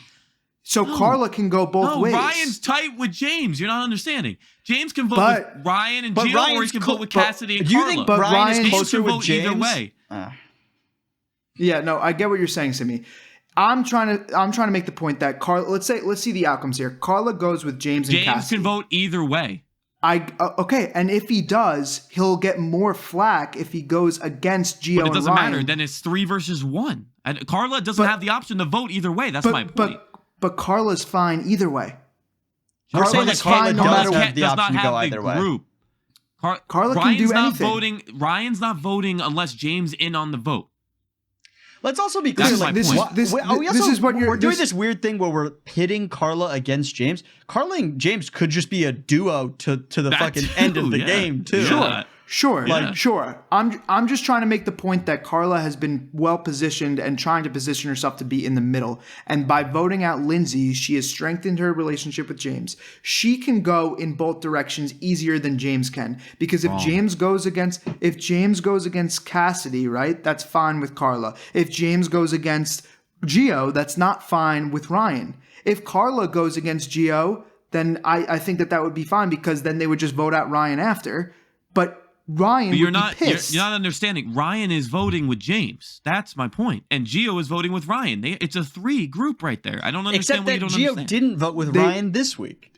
So Karla can go both No, ways. Ryan's tight with James. You're not understanding. James can vote But- with Ryan and but Gio, or he Ryan's can clo- vote with but Cassidy and do you Karla. think But Ryan Ryan- is James closer can with vote James? either way. Yeah, no, I get what you're saying, Simi. I'm trying to make the point that Karla. Let's see the outcomes here. Karla goes with James and James Cassidy. can vote either way. Okay, and if he does, he'll get more flack if he goes against Gio But it and doesn't Ryan. matter. Then it's 3 versus 1. And Karla doesn't have the option to vote either way. That's my point. But Karla's fine either way. We're saying that Karla's Karla fine no does matter have what. the does not option to have go the either way. group. Karla can Ryan's do not anything. voting. Ryan's not voting unless James in on the vote. Let's also be clear. That's Like, my point. This is what we're doing this weird thing where we're pitting Karla against James. Karla and James could just be a duo to the That fucking too, end of the yeah. game too. Yeah. Sure, Yeah. sure. I'm just trying to make the point that Karla has been well positioned and trying to position herself to be in the middle. And by voting out Lindsay, she has strengthened her relationship with James. She can go in both directions easier than James can, because if James goes against Cassidy, right, that's fine with Karla. If James goes against Gio, that's not fine with Ryan. If Karla goes against Gio, then I think that would be fine, because then they would just vote out Ryan after. But Ryan But you're would not. be pissed. You're not understanding. Ryan is voting with James. That's my point. And Gio is voting with Ryan. It's a 3 group right there. I don't understand Except what that you don't Gio understand. didn't vote with Ryan this week.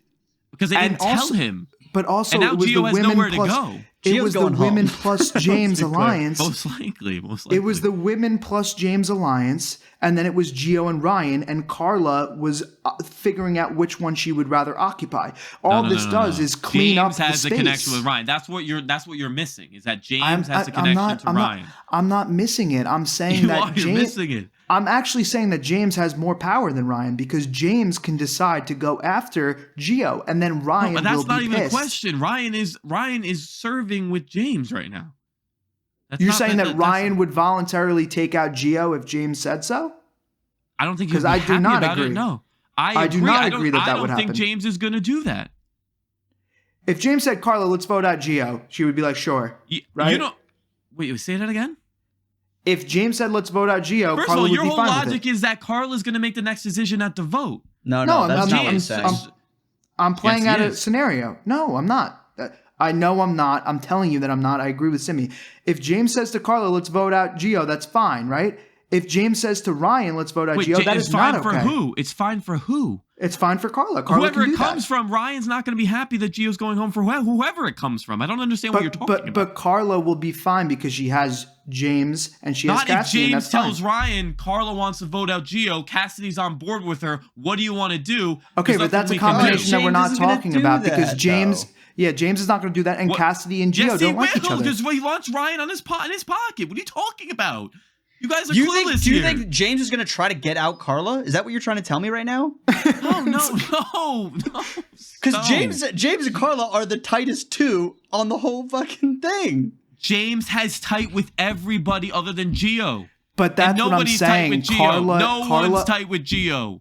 Because they And didn't tell also- him. But also, And now it was Gio the has women nowhere to plus, go. It Gio's was the going home. women plus James Let's be clear. alliance. Most likely. It was the women plus James alliance, and then it was Gio and Ryan, and Karla was figuring out which one she would rather occupy. All No, this no, does no. is clean up James the has space. a connection with Ryan. That's what you're missing. Is that James has a connection to Ryan? I'm not missing it. I'm saying You that are. You're James. missing it. I'm actually saying that James has more power than Ryan, because James can decide to go after Gio, and then Ryan But that's will not be even pissed. a question. Ryan is serving with James right now. That's You're not- saying that that's- Ryan would voluntarily take out Gio if James said so? I don't think 'Cause he'd be I do happy not about agree. it. No, I do not I don't- agree that I that don't would think happen. James is going to do that. If James said, Karla, let's vote out Gio, she would be like, sure. Right? You don't. Wait, say that again. If James said, let's vote out Gio, First of Karla all, would your be whole fine with logic it. is that Karla's going to make the next decision at the vote. No, No, that's I'm- not what I'm- he's saying. I'm playing Yes, out he a is. scenario. No, I'm not. I know I'm not. I'm telling you that I'm not. I agree with Simi. If James says to Karla, let's vote out Gio, that's fine, right? If James says to Ryan, let's vote out Wait, Gio, that it's is fine not for okay. who? It's fine for who? It's fine for Karla. Karla Whoever can do it comes that. from, Ryan's not going to be happy that Gio's going home for whoever it comes from. I don't understand what you're talking about. But Karla will be fine because she has James and she has Not if Cassidy, and James that's fine. tells Ryan, Karla wants to vote out Gio, Cassidy's on board with her. What do you want to do? Okay, There's but that's a nothing we can do. combination that we're James not isn't gonna talking do about, because that, James, though. yeah, James is not going to do that, and What? Cassidy and Gio Yes, he don't like each will, other. because he wants Ryan on his in his pocket. What are you talking about? You guys are Do you clueless think here. James is going to try to get out Karla? Is that what you're trying to tell me right now? No. Because No. James and Karla are the tightest two on the whole fucking thing. James has tight with everybody other than Gio. But And that's what I'm nobody's tight saying. with Gio. Karla, No Karla, one's tight with Gio.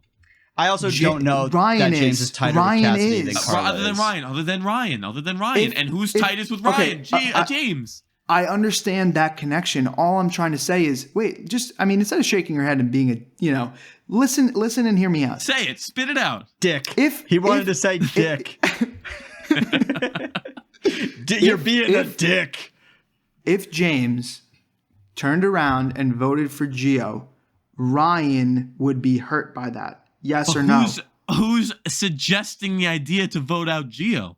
I also don't know Ryan that James is. is tighter Ryan with Cassidy is. than Karla Other than is. Ryan. If- And who's if- tightest with okay, Ryan? James. I understand that connection. All I'm trying to say is, wait, instead of shaking your head and being listen and hear me out. Say it. Spit it out. Dick. If- he wanted if- to say dick. You're being a dick. If James turned around and voted for Gio, Ryan would be hurt by that. Yes or no? Who's suggesting the idea to vote out Gio?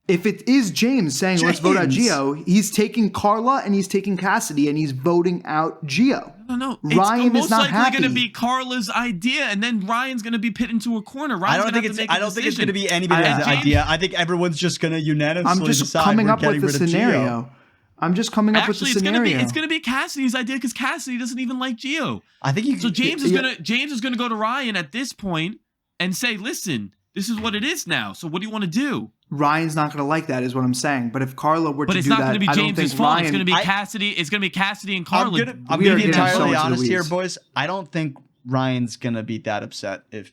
If it is James saying let's vote out James. Gio, he's taking Karla and he's taking Cassidy and he's voting out Gio. No. Ryan It's is not most likely happy. going to be Carla's idea, and then Ryan's going to be pit into a corner. I Ryan's don't think it's going to be anybody's I- idea. I think everyone's just going to unanimously I'm just decide coming we're up with getting the rid of Gio. scenario. I'm just coming up Actually, with the scenario. it's gonna be Cassidy's idea because Cassidy doesn't even like Gio. I think So James is Yeah. gonna go to Ryan at this point and say, "Listen, this is what it is now. So what do you want to do?" Ryan's not going to like that, is what I'm saying. But if Karla were But to it's do not that, going to be I don't James's think fault. Ryan. It's going to be I- Cassidy. It's going to be Cassidy and I'm Karla. gonna We be are getting so entirely into the honest here, weeds. boys. I don't think Ryan's gonna be that upset if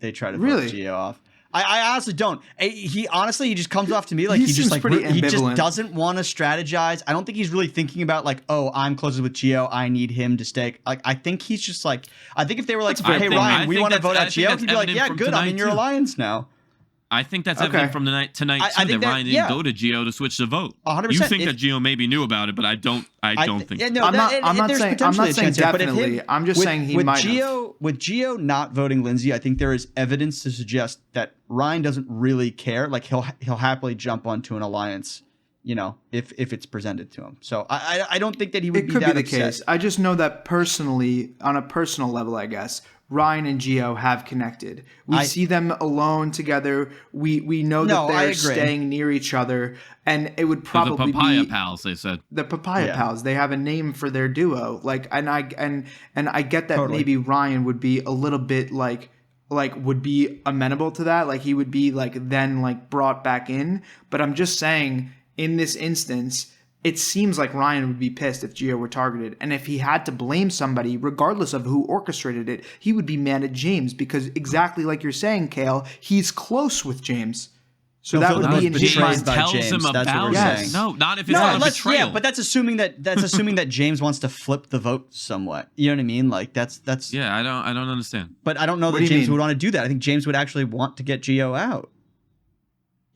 they try to Really? vote Gio off. I honestly don't. He honestly just comes off to me like He he just seems like pretty he just ambivalent. doesn't want to strategize. I don't think he's really thinking about like, oh, I'm closest with Gio, I need him to stay. Like I think he's just like, I think if they were like, That's fair. hey I Ryan, we think want to that's- vote I out think Gio, that's he'd be like, evident yeah, from good, I'm in tonight, your too. alliance now. I think that's Okay. evident from tonight too. I That think that- Ryan didn't yeah. go to Gio to switch the vote. 100%. You think If- that Gio maybe knew about it, but I don't think. Yeah, no, I'm not- I'm not there's saying- I'm potentially not a saying chance here, but if definitely. I'm just saying he with might have. Gio, with Gio not voting Lindsay, I think there is evidence to suggest that Ryan doesn't really care. Like he'll happily jump onto an alliance, you know, if it's presented to him. So I don't think that he would It be could be that the upset. case. I just know that personally, on a personal level, I guess, Ryan and Gio have connected. We see them alone together. We know No, that I they're agree. staying near each other, and it would The probably papaya be pals, they said. the papaya Yeah. pals. They have a name for their duo. Like, and I get that Totally. maybe Ryan would be a little bit like would be amenable to that. Like he would be like then like brought back in. But I'm just saying, in this instance, it seems like Ryan would be pissed if Gio were targeted. And if he had to blame somebody, regardless of who orchestrated it, he would be mad at James because exactly like you're saying, Kale, he's close with James. So He'll that feel would the be in most his betrayed mind. by tells James. him That's what about we're Yes. saying. No, not if it's No, not a let's, betrayal. yeah, but that's assuming that James wants to flip the vote somewhat. You know what I mean? Like that's yeah, I don't understand. But I don't know What that do you James mean? would want to do that. I think James would actually want to get Gio out.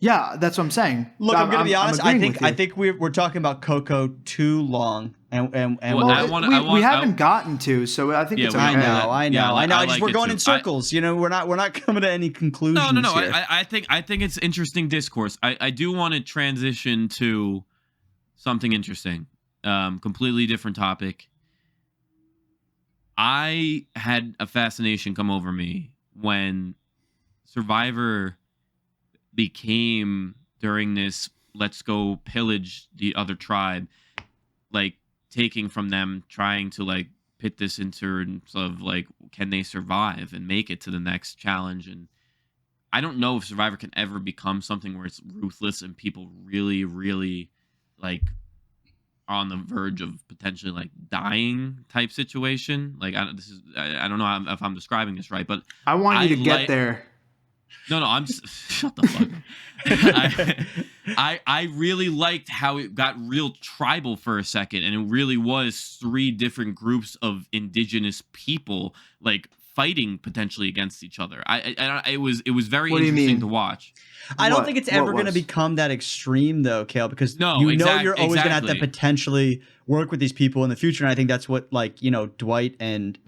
Yeah, that's what I'm saying. Look, I'm going to be honest. I agreeing think with you. we're talking about Coco too long, and Well, Well, I wanna- we haven't gotten to, so I think Yeah, it's we okay. I don't know, I know, Yeah, I know. I I just like we're it going too. in circles. You know, we're not coming to any conclusions. No. Here. I think it's interesting discourse. I do want to transition to something interesting. Completely different topic. I had a fascination come over me when Survivor became during this let's go pillage the other tribe, like taking from them, trying to like pit this in terms of like, can they survive and make it to the next challenge? And I don't know if Survivor can ever become something where it's ruthless and people really, really like are on the verge of potentially like dying type situation. Like I don't know if I'm describing this right, but I want you I to get like- there. no, I'm just shut the fuck up. I really liked how it got real tribal for a second, and it really was three different groups of indigenous people like fighting potentially against each other. It was very What do you interesting mean? to watch. I don't What- think it's what ever going to was? become that extreme, though, Kale, because No, you're always going to have to exactly. potentially work with these people in the future. And I think that's what, like, you know, Dwight and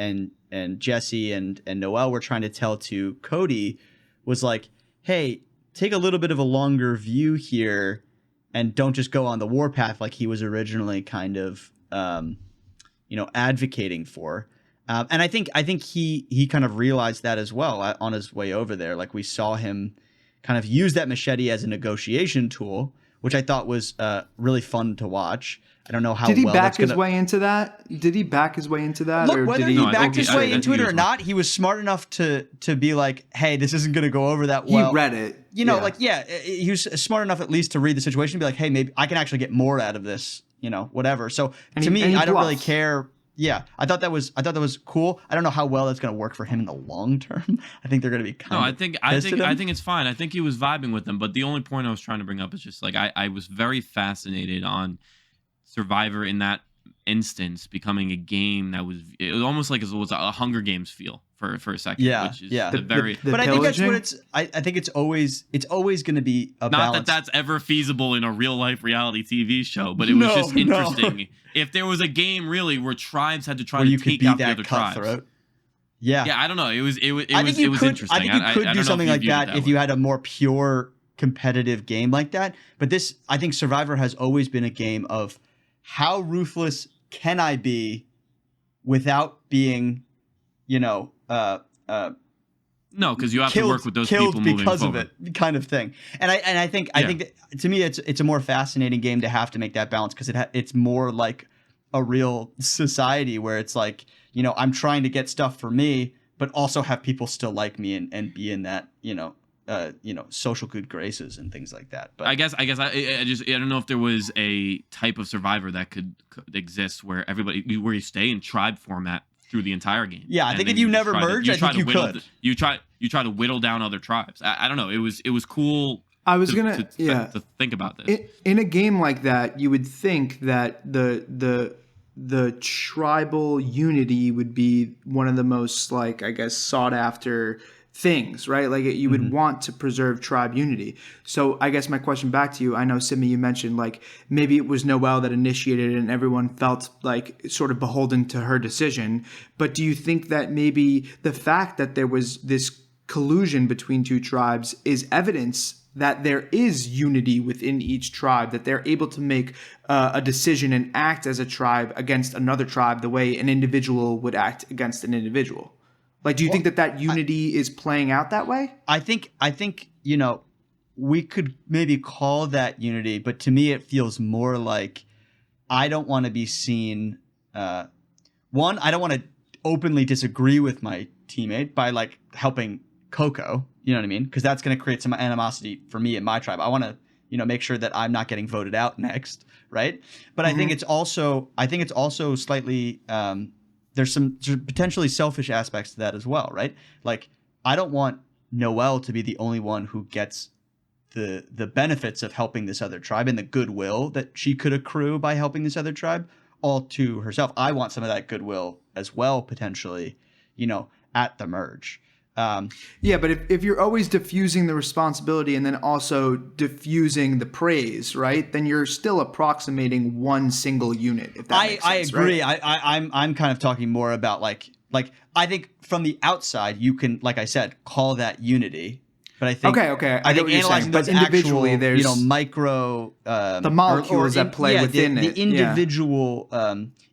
Jesse and Noel were trying to tell to Cody was like, hey, take a little bit of a longer view here and don't just go on the warpath like he was originally kind of, advocating for. And I think he kind of realized that as well on his way over there. Like we saw him kind of use that machete as a negotiation tool, which I thought was really fun to watch. I don't know how Did he well back that's his gonna... way into that? Did he back his way into that? Look, or whether did he No, I backed think his he- way I into think it he or was not, he was smart enough to be like, hey, this isn't going to go over that He well. read it. You know, Yeah. he was smart enough at least to read the situation and be like, hey, maybe I can actually get more out of this, whatever. So And to he- me, and he I don't really bluffs. care. Yeah, I thought that was cool. I don't know how well that's going to work for him in the long term. I think they're going to be kind No, of I pissed at him. think it's fine. I think he was vibing with them, but the only point I was trying to bring up is just like I was very fascinated on Survivor in that instance becoming a game that was it was almost like it was a Hunger Games feel for a second. Yeah, which is yeah. the very The But I think that's pillaging? what it's. I think it's always going to be a not balance. that that's ever feasible in a real life reality TV show, but it was No, just no. interesting. If there was a game really where tribes had to try where to you could take be out the that other tribes. cutthroat. Yeah. I don't know. It was I think you was could. interesting. I think you could don't know do if something you like viewed it that if way. you had a more pure competitive game like that. But this, I think Survivor has always been a game of how ruthless can I be without being, no, because you have to work with those people moving because forward. of it, kind of thing. And I think that, to me it's a more fascinating game to have to make that balance, because it's more like a real society where it's like, I'm trying to get stuff for me, but also have people still like me and be in that, social good graces and things like that. But I guess I don't know if there was a type of Survivor that could exist where you stay in tribe format through the entire game. Yeah, I think if you never merge, I think you could. You try to whittle down other tribes. I don't know. It was cool. I was to think about this. In a game like that, you would think that the tribal unity would be one of the most, like, I guess, sought after things, right? Like you would want to preserve tribe unity. So I guess my question back to you, I know, Simi, you mentioned like maybe it was Noelle that initiated it and everyone felt like sort of beholden to her decision. But do you think that maybe the fact that there was this collusion between two tribes is evidence that there is unity within each tribe, that they're able to make a decision and act as a tribe against another tribe the way an individual would act against an individual? Like, do you think that unity is playing out that way? I think we could maybe call that unity, but to me it feels more like I don't want to be seen. One, I don't want to openly disagree with my teammate by like helping Coco. You know what I mean? Because that's going to create some animosity for me and my tribe. I want to, make sure that I'm not getting voted out next, right? But I think it's also slightly. There's some potentially selfish aspects to that as well, right? Like, I don't want Noelle to be the only one who gets the benefits of helping this other tribe and the goodwill that she could accrue by helping this other tribe all to herself. I want some of that goodwill as well, potentially, at the merge. Yeah, but if you're always diffusing the responsibility and then also diffusing the praise, right? Then you're still approximating one single unit. If that makes sense, I agree. Right? I'm kind of talking more about like I think from the outside you can, like I said, call that unity. But I think I think analyzing those individually, actual, there's micro the molecules that play within the it. individual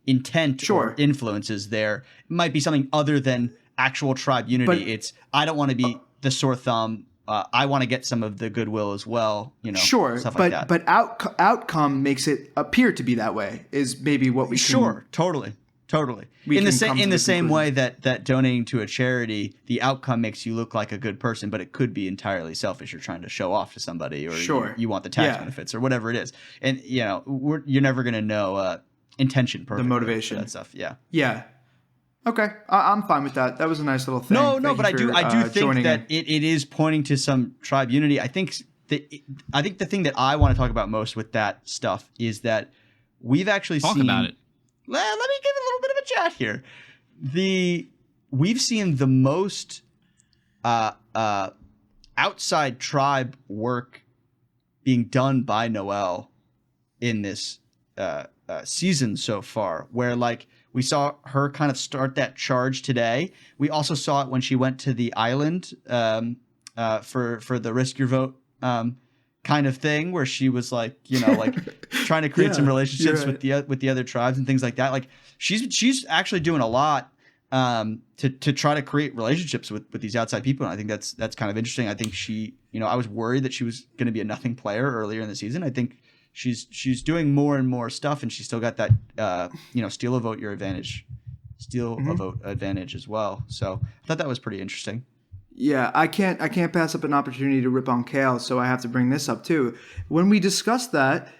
intent or influences there might be something other than actual tribe unity. It's I don't want to be the sore thumb. I want to get some of the goodwill as well. Stuff like that. But outcome makes it appear to be that way. Is maybe what we can, totally. In the same way that donating to a charity, the outcome makes you look like a good person, but it could be entirely selfish. You're trying to show off to somebody, or you want the tax benefits, or whatever it is. And you're never going to know intention perfectly. The motivation, for that stuff. Yeah. Okay, I'm fine with that. That was a nice little thing. No, but I do think that it is pointing to some tribe unity. I think the thing that I want to talk about most with that stuff is that we've actually seen. Talk about it. Let me give it a little bit of a chat here. We've seen the most outside tribe work being done by Noelle in this season so far, where like we saw her kind of start that charge today. We also saw it when she went to the island for the Risk Your Vote kind of thing, where she was like, trying to create some relationships with the other tribes and things like that. Like she's actually doing a lot to try to create relationships with these outside people. And I think that's kind of interesting. I think she, I was worried that she was going to be a nothing player earlier in the season. I think she's doing more and more stuff, and she's still got that steal a vote advantage as well. So I thought that was pretty interesting. Yeah, I can't pass up an opportunity to rip on Kale, so I have to bring this up too. When we discussed that,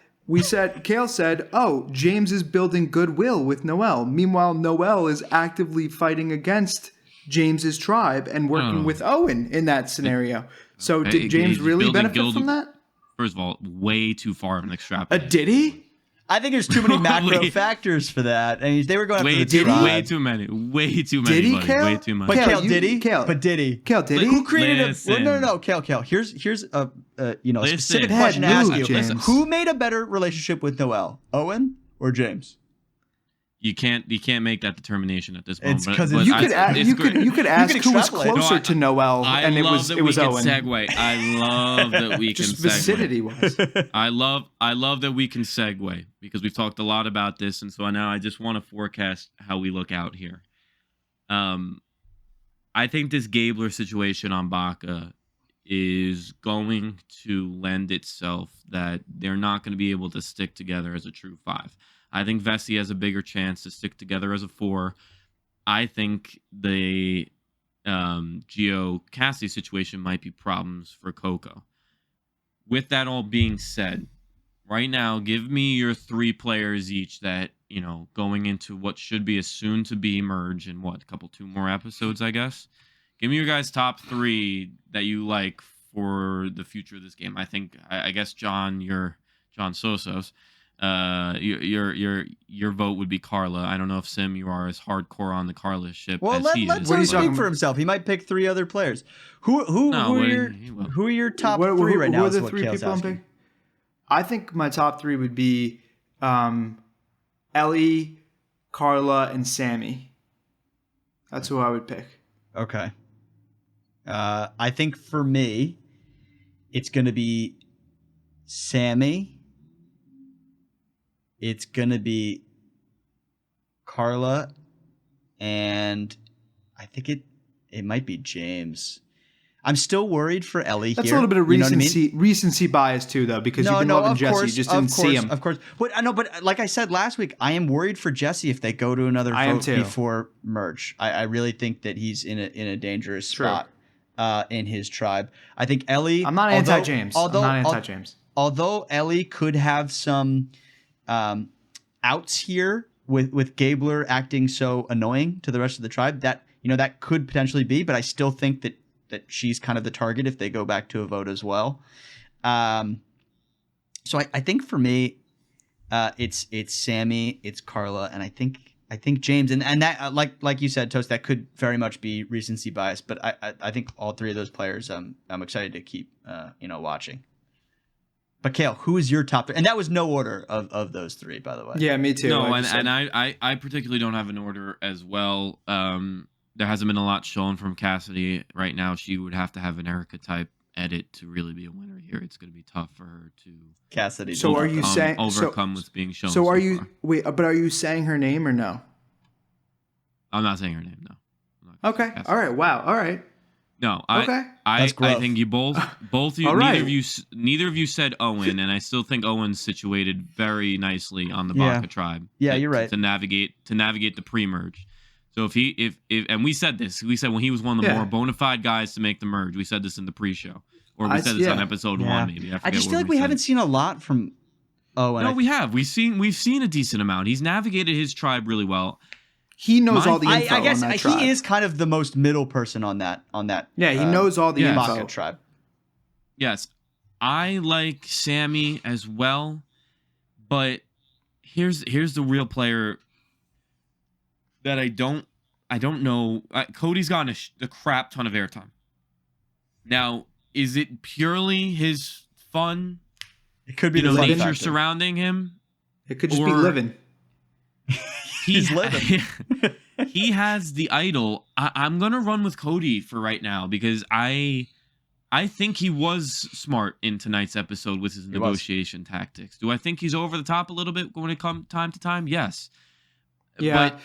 Kale said, "Oh, James is building goodwill with Noelle." Meanwhile, Noelle is actively fighting against James's tribe and working with Owen in that scenario. So did James really benefit from that? First of all, way too far of an extrapolation. Did he? I think there's too many macro factors for that. I mean, they were going after the tribe. Way too many. Did he, buddy. Kale? Way too much. But Kale, did he? Kale, did he? Kale, did he? Who created Listen. No, Kale. Here's a specific Head question to ask move, you. James. Who made a better relationship with Noelle, Owen or James? you can't make that determination at this moment. It's 'cause but it's- You I- could it's great. you could ask who was extrapolate. closer No, to Noel, I and it love was that it was we Owen. can segue. I love that we Just can vicinity segue. wise. I love that we can segue because we've talked a lot about this, and so now I just want to forecast how we look out here. I think this Gabler situation on Baca is going to lend itself that they're not going to be able to stick together as a true 5. I think Vesey has a bigger chance to stick together as a 4. I think the Gio Cassie situation might be problems for Coco. With that all being said, right now, give me your 3 players each that, going into what should be a soon to be merge in 2 more episodes, I guess. Give me your guys' top 3 that you like for the future of this game. I think, I guess, John, John Sosos. Your vote would be Karla. I don't know if Sim, you are as hardcore on the Karla ship Well, as he let is. What are him you speak talking for about? himself. He might pick 3 other players. Who No, are what- your he will. who are your top What- 3 who- right who now? are Is the what 3 Kale's people I'm asking. picking? I think my top 3 would be Ellie, Karla, and Sammy. That's who I would pick. Okay. I think for me, it's going to be Sammy. It's going to be Karla, and I think it might be James. I'm still worried for Ellie That's here. a little bit of You know what I mean? recency bice too, though, because you've been loving Jesse. You just didn't see him. Of course. But I know, but like I said last week, I am worried for Jesse if they go to another I am vote too. before merge. I really think that he's in a dangerous True. spot in his tribe. I think Ellie. I'm not anti-James. I'm not anti-James. Although Ellie could have some outs here with Gabler acting so annoying to the rest of the tribe, that that could potentially be, but I still think that she's kind of the target if they go back to a vote as well. So I think for me, it's Sammy, it's Karla, and I think James, and that like you said, Toast, that could very much be recency bias, but I think all 3 of those players I'm excited to keep watching. But Kale, who is your top 3? And that was no order of those 3, by the way. Yeah, me too. No, I and, just said- and I particularly don't have an order as well. There hasn't been a lot shown from Cassidy right now. She would have to have an Erica type edit to really be a winner here. It's going to be tough for her to Cassidy. So are you saying overcome what's being shown. So are you far. wait? But are you saying her name or no? I'm not saying her name. No. I'm not Okay. Cassidy. All right. Wow. All right. No. Okay. That's I growth. think you both of you All right. neither of you said Owen, and I still think Owen's situated very nicely on the Yeah. Baca tribe. Yeah, to- you're right. to navigate the pre-merge. So if and we said when he was one of the Yeah. more bona fide guys to make the merge. We said this in the pre-show, or we I- said this on yeah. episode Yeah. 1 maybe. I forget just where feel like we said haven't it. seen a lot from Owen. No, we have. We've seen a decent amount. He's navigated his tribe really well. He knows all the I info guess on that tribe. he is kind of the most middle person on that. Yeah, he knows all the yeah. info. Baca tribe. Yes, I like Sammy as well, but here's the real player that I don't know. Cody's gotten a crap ton of airtime. Now, is it purely his fun? It could be The the fun nature factor. surrounding him. It could just be Or- living. He's living. He has the idol. I'm gonna run with Cody for right now because I think he was smart in tonight's episode with his was. negotiation tactics. Do I think he's over the top a little bit when it comes time to time? Yes. Yeah. But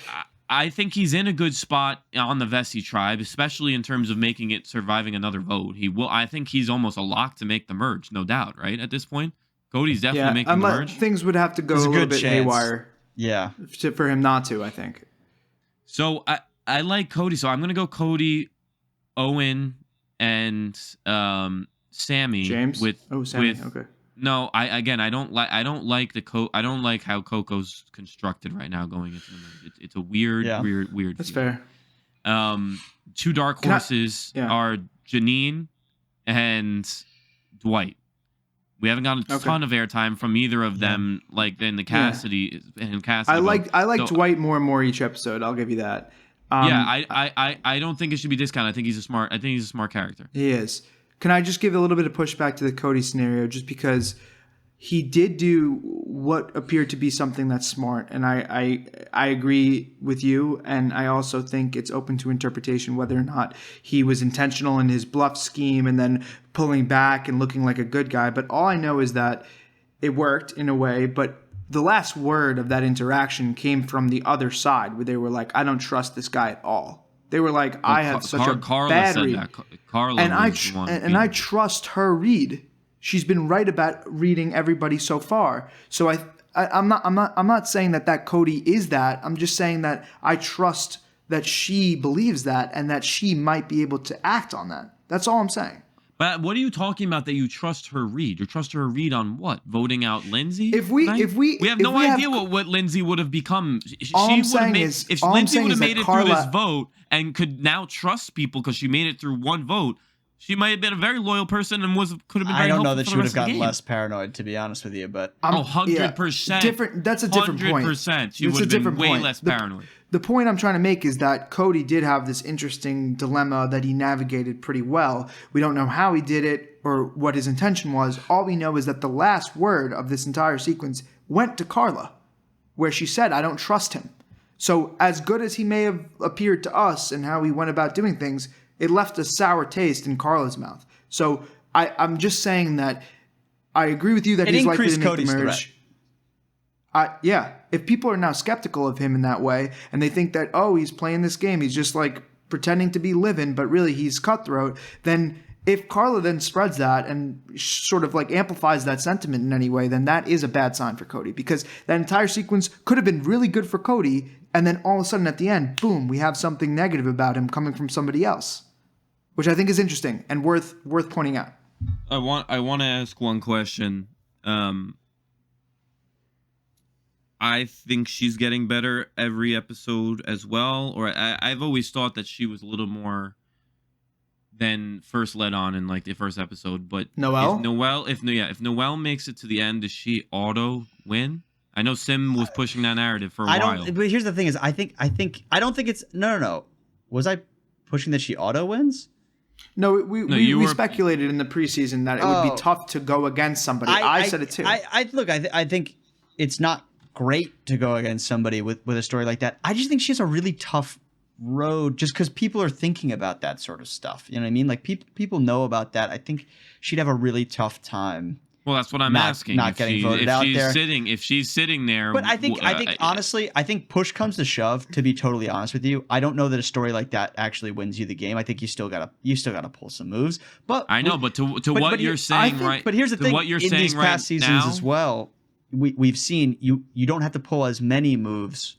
I think he's in a good spot on the Vesey tribe, especially in terms of making it surviving another vote. He will. I think he's almost a lock to make the merge, no doubt. Right at this point, Cody's definitely Yeah, making the unless merge. things would have to go There's a a little good bit chance. haywire Yeah. for him not to. I think. So I like Cody. So I'm gonna go Cody, Owen, and Sammy. James. Sammy. with Okay. no. I don't like how Coco's constructed right now going into the merge. It's a weird, Yeah. weird. That's feeling. fair. 2 dark Can I- horses yeah. are Janine and Dwight. We haven't gotten a Okay. ton of airtime from either of them, like in the Cassidy and Cassidy. I vote. like So, Dwight more and more each episode. I'll give you that. yeah, I don't think it should be discounted. I think he's a smart character. He is. Can I just give a little bit of pushback to the Cody scenario, just because he did do what appeared to be something that's smart. And I agree with you. And I also think it's open to interpretation whether or not he was intentional in his bluff scheme and then pulling back and looking like a good guy. But all I know is that it worked in a way. But the last word of that interaction came from the other side, where they were like, I don't trust this guy at all. They were like, I had such a Karla bad said read. that. Karla And was the one I trust her read. She's been right about reading everybody so far. So I'm not saying that Cody is that. I'm just saying that I trust that she believes that and that she might be able to act on that. That's all I'm saying. But what are you talking about that you trust her read? You trust her read on what? Voting out Lindsay? We have no idea what Lindsay would have become. All I'm would have saying made, is- if all I'm Lindsay saying would is have that made it Karla- through this vote and could now trust people because she made it through one vote, she might have been a very loyal person and could have been very I don't know helpful that for she the would rest have of the gotten game. less paranoid, to be honest with you. But 100%. Different. That's a different point. 100%. She It's would a have been different way point. less paranoid. The point I'm trying to make is that Cody did have this interesting dilemma that he navigated pretty well. We don't know how he did it or what his intention was. All we know is that the last word of this entire sequence went to Karla, where she said, I don't trust him. So as good as he may have appeared to us and how he went about doing things, it left a sour taste in Karla's mouth. So I'm just saying that I agree with you that it he's likely to increased make Cody's the threat. merge. Yeah, if people are now skeptical of him in that way and they think that, oh, he's playing this game, he's just like pretending to be living, but really he's cutthroat, then if Karla then spreads that and sort of like amplifies that sentiment in any way, then that is a bad sign for Cody, because that entire sequence could have been really good for Cody, and then all of a sudden at the end, boom, we have something negative about him coming from somebody else, which I think is interesting and worth pointing out. I want to ask one question. I think she's getting better every episode as well. Or I've always thought that she was a little more than first led on in like the first episode. But Noelle? if Noelle makes it to the end, does she auto win? I know Sim was pushing that narrative for a while. But here's the thing: is I don't think it's no. Was I pushing that she auto wins? No, we speculated in the preseason that it would be tough to go against somebody. I said it too. I think it's not great to go against somebody with a story like that. I just think she has a really tough road just because people are thinking about that sort of stuff. You know what I mean? Like people know about that. I think she'd have a really tough time. Well, that's what I'm asking. Not getting voted out there. If she's sitting there. But I think honestly, I think push comes to shove, to be totally honest with you. I don't know that a story like that actually wins you the game. I think you still gotta pull some moves. But I know, but what you're saying, right? But here's the thing: what you're in saying these right past seasons now, as well, we've seen you don't have to pull as many moves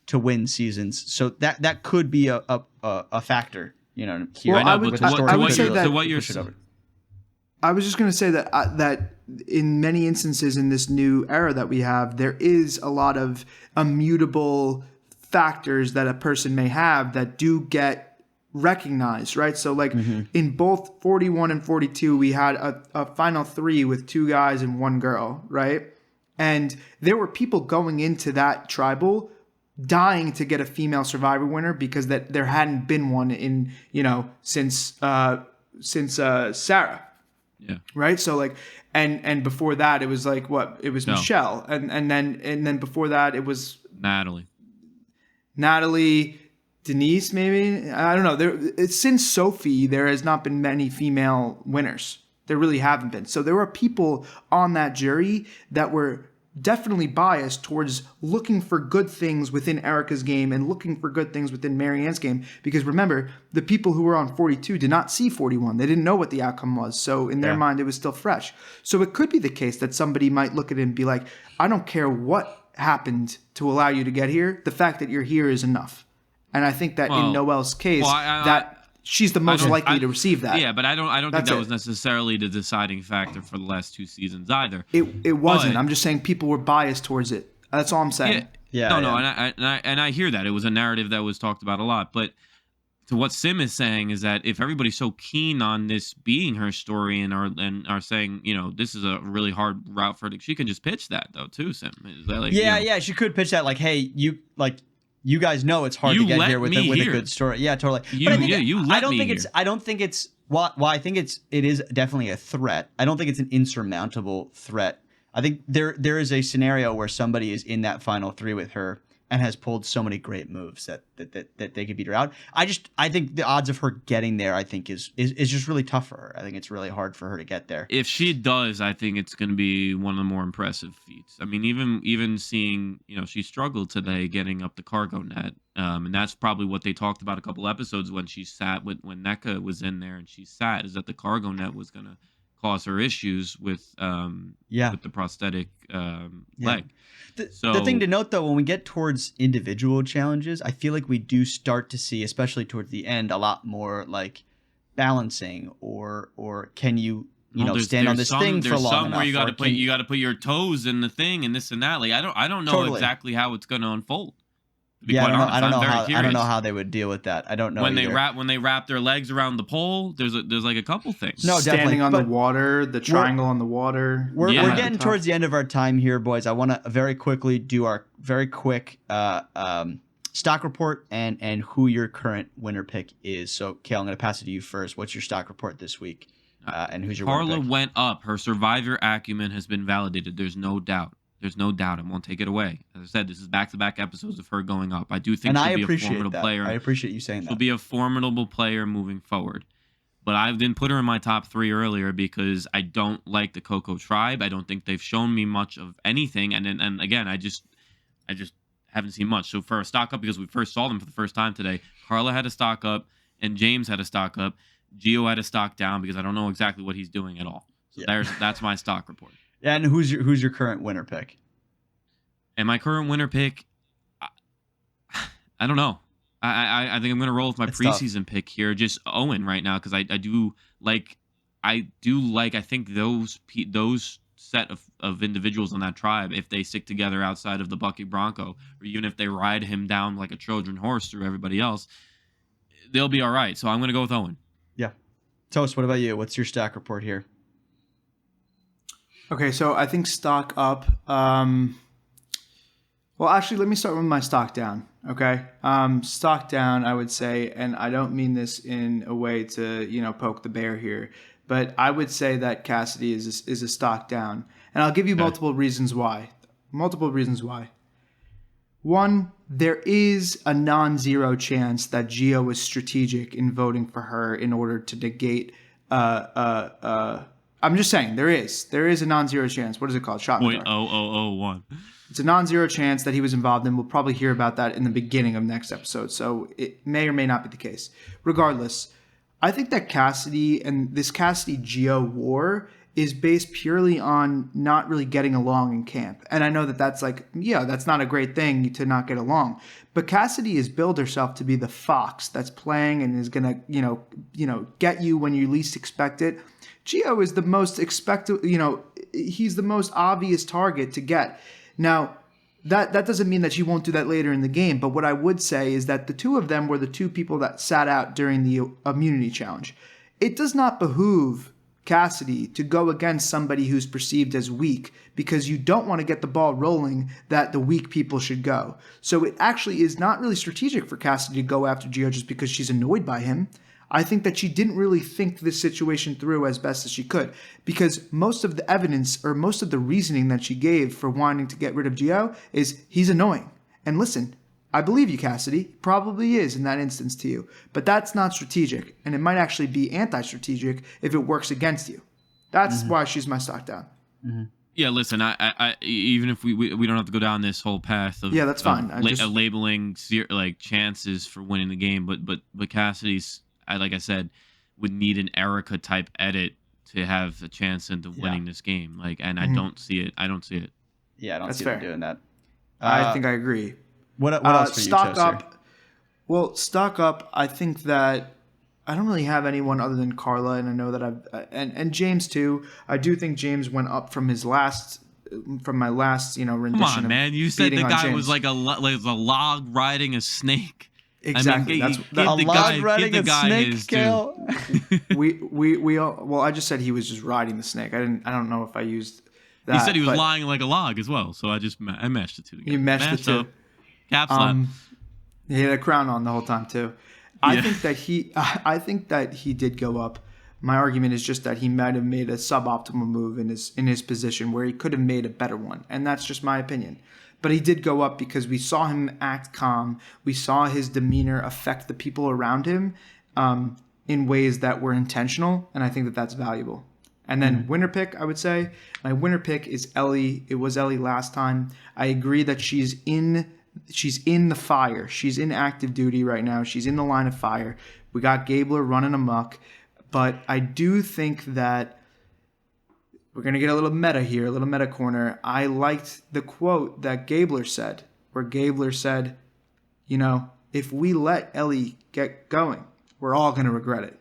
to win seasons. So that could be a factor. You know, here. Well, I know, but I would say that. what you're I was just going to say that that in many instances in this new era that we have, there is a lot of immutable factors that a person may have that do get recognized, right? So like in both 41 and 42, we had a final three with two guys and one girl, right? And there were people going into that tribal dying to get a female survivor winner because that there hadn't been one in, since Sarah. Yeah. Right. So like, and before that, it was like what? It was Michelle, and then before that, it was Natalie, Denise, maybe. I don't know. Since Sophie, there has not been many female winners. There really haven't been. So there were people on that jury that were definitely biased towards looking for good things within Erica's game and looking for good things within Marianne's game. Because remember, the people who were on 42 did not see 41. They didn't know what the outcome was. So in their mind, it was still fresh. So it could be the case that somebody might look at it and be like, I don't care what happened to allow you to get here. The fact that you're here is enough. And I think that in Noelle's case, that she's the most likely to receive that. Yeah, but I don't think that was necessarily the deciding factor for the last two seasons either. It wasn't. I'm just saying people were biased towards it. That's all I'm saying. And I hear that. It was a narrative that was talked about a lot. But to what Sim is saying is that if everybody's so keen on this being her story and are saying, this is a really hard route for it, she can just pitch that though too, Sim. Is that like, she could pitch that like, hey, you guys know it's hard to get here with a good story. Yeah, totally. I don't think it's it is definitely a threat. I don't think it's an insurmountable threat. I think there is a scenario where somebody is in that final 3 with her and has pulled so many great moves that they could beat her out. I think the odds of her getting there, I think, is just really tough for her. I think it's really hard for her to get there. If she does, I think it's going to be one of the more impressive feats. I mean, even seeing, she struggled today getting up the cargo net, and that's probably what they talked about a couple episodes when she sat when NECA was in there and she sat, is that the cargo net was going to cause her issues with the prosthetic leg. The thing to note, though, when we get towards individual challenges, I feel like we do start to see, especially towards the end, a lot more like balancing or can you stand on this thing for long enough. There's some where you got to put your toes in the thing and this and that. Like I don't know exactly how it's going to unfold. I don't know how they would deal with that. I don't know when they wrap their legs around the pole. There's like a couple things. No, standing on the water, the triangle on the water. We're getting towards the end of our time here, boys. I want to very quickly do our very quick stock report and who your current winner pick is. So, Kale, I'm going to pass it to you first. What's your stock report this week? And who's your winner pick? Karla went up. Her survivor acumen has been validated. There's no doubt. I won't take it away. As I said, this is back-to-back episodes of her going up. I do think she'll be a formidable player. I appreciate you saying that. She'll be a formidable player moving forward. But I didn't put her in my top 3 earlier because I don't like the Coco tribe. I don't think they've shown me much of anything. And again, I just haven't seen much. So for a stock up, because we first saw them for the first time today, Karla had a stock up and James had a stock up. Gio had a stock down because I don't know exactly what he's doing at all. So that's my stock report. Yeah, and who's your current winner pick? And my current winner pick, I don't know. I think I'm going to roll with my preseason pick here, just Owen right now, because I do like. I think those set of individuals on that tribe, if they stick together outside of the Bucky Bronco, or even if they ride him down like a Trojan horse through everybody else, they'll be all right. So I'm going to go with Owen. Yeah. Toast, what about you? What's your stock report here? Okay, so I think stock up. Well, actually, let me start with my stock down. Okay, stock down. I would say, and I don't mean this in a way to poke the bear here, but I would say that Cassidy is a stock down, and I'll give you multiple reasons why. One, there is a non-zero chance that Gio was strategic in voting for her in order to negate. I'm just saying there is a non-zero chance. What is it called? Shot in the dark. 0.0001. It's a non-zero chance that he was involved in. We'll probably hear about that in the beginning of next episode. So it may or may not be the case. Regardless, I think that Cassidy and this Cassidy-Gio war is based purely on not really getting along in camp. And I know that's that's not a great thing to not get along. But Cassidy has billed herself to be the fox that's playing and is going to, get you when you least expect it. Gio is the most expected, he's the most obvious target to get. Now, that doesn't mean that she won't do that later in the game, but what I would say is that the two of them were the two people that sat out during the immunity challenge. It does not behoove Cassidy to go against somebody who's perceived as weak because you don't want to get the ball rolling that the weak people should go. So it actually is not really strategic for Cassidy to go after Gio just because she's annoyed by him. I think that she didn't really think this situation through as best as she could because most of the evidence or most of the reasoning that she gave for wanting to get rid of Gio is he's annoying. And listen, I believe you, Cassidy, probably is in that instance to you, but that's not strategic, and it might actually be anti-strategic if it works against you. That's why she's my stock down. Mm-hmm. Yeah, listen, I even if we don't have to go down this whole path of that's fine. Labeling like chances for winning the game, but Cassidy's, like I said, would need an Erica type edit to have a chance into winning this game. Like, and I don't see it. Yeah, I don't see them doing that. I think I agree. What else for you, stock Toaster? up? Well, stock up. I think that I don't really have anyone other than Karla, and I know that and James too. I do think James went up from my last rendition. Come on, man! You said the guy was like a log riding a snake. Exactly. I mean, give the guy his due. we all. Well, I just said he was just riding the snake. I don't know if I used that. He said he was lying like a log as well. So I meshed the two together. You meshed the two. Cap slap. He had a crown on the whole time too. I think that he did go up. My argument is just that he might have made a suboptimal move in his position where he could have made a better one, and that's just my opinion. But he did go up because we saw him act calm. We saw his demeanor affect the people around him in ways that were intentional, and I think that that's valuable. And then winner pick, I would say, my winner pick is Ellie. It was Ellie last time. I agree that she's in the fire. She's in active duty right now. She's in the line of fire. We got Gabler running amok. But I do think that we're going to get a little meta here, a little meta corner. I liked the quote that Gabler said, where Gabler said, if we let Ellie get going, we're all going to regret it.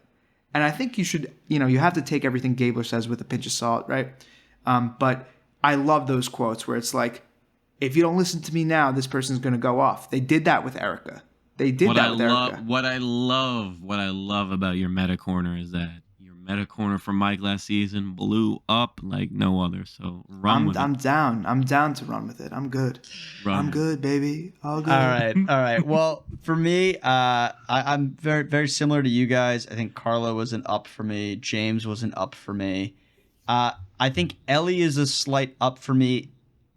And I think you should, you have to take everything Gabler says with a pinch of salt, right? But I love those quotes where it's like, if you don't listen to me now, this person's going to go off. They did that with Erica. Erica. What I love about your meta corner is that your meta corner from Mike last season blew up like no other. So I'm down. I'm down to run with it. I'm good. I'm good, baby. All good. All right. Well, for me, I'm very, very similar to you guys. I think Karla was an up for me. James was an up for me. I think Ellie is a slight up for me.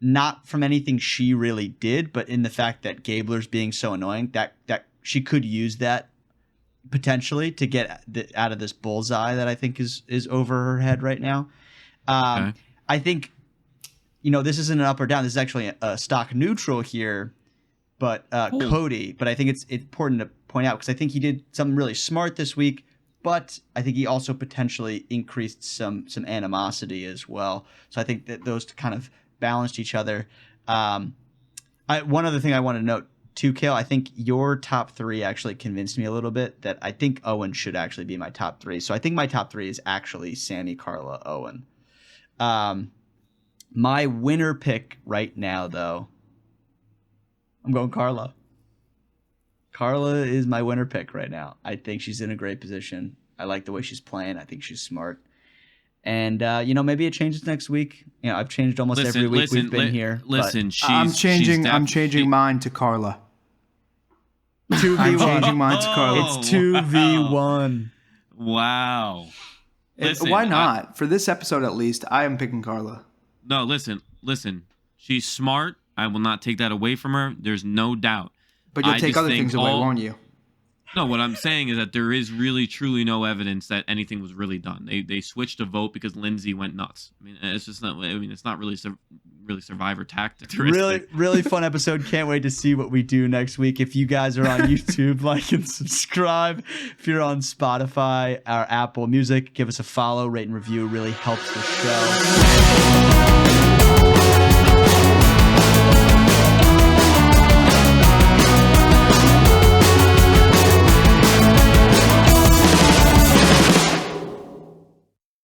Not from anything she really did, but in the fact that Gabler's being so annoying that she could use that potentially to get out of this bullseye that I think is over her head right now. Okay. I think, this isn't an up or down. This is actually a stock neutral here, but Cody. But I think it's important to point out because I think he did something really smart this week, but I think he also potentially increased some animosity as well. So I think that those kind of balanced each other. One other thing I want to note too, Kale, I think your top three actually convinced me a little bit that I think Owen should actually be my top three. So I think my top three is actually Sammy, Karla, Owen. My winner pick right now, though, I'm going Karla. Karla is my winner pick right now. I think she's in a great position. I like the way she's playing. I think she's smart. And maybe it changes next week. I've changed almost every week we've been here. I'm changing mine to Karla. 2v1. I'm changing mine to Karla. It's 2v1. Wow. Why not? For this episode, at least, I am picking Karla. No, listen. She's smart. I will not take that away from her. There's no doubt. But you'll take other things away, won't you? No, what I'm saying is that there is really, truly no evidence that anything was really done. They switched a vote because Lindsay went nuts. I mean, it's just not. I mean, it's not really Survivor tactics. Really fun episode. Can't wait to see what we do next week. If you guys are on YouTube, like and subscribe. If you're on Spotify or Apple Music, give us a follow, rate and review. Really helps the show.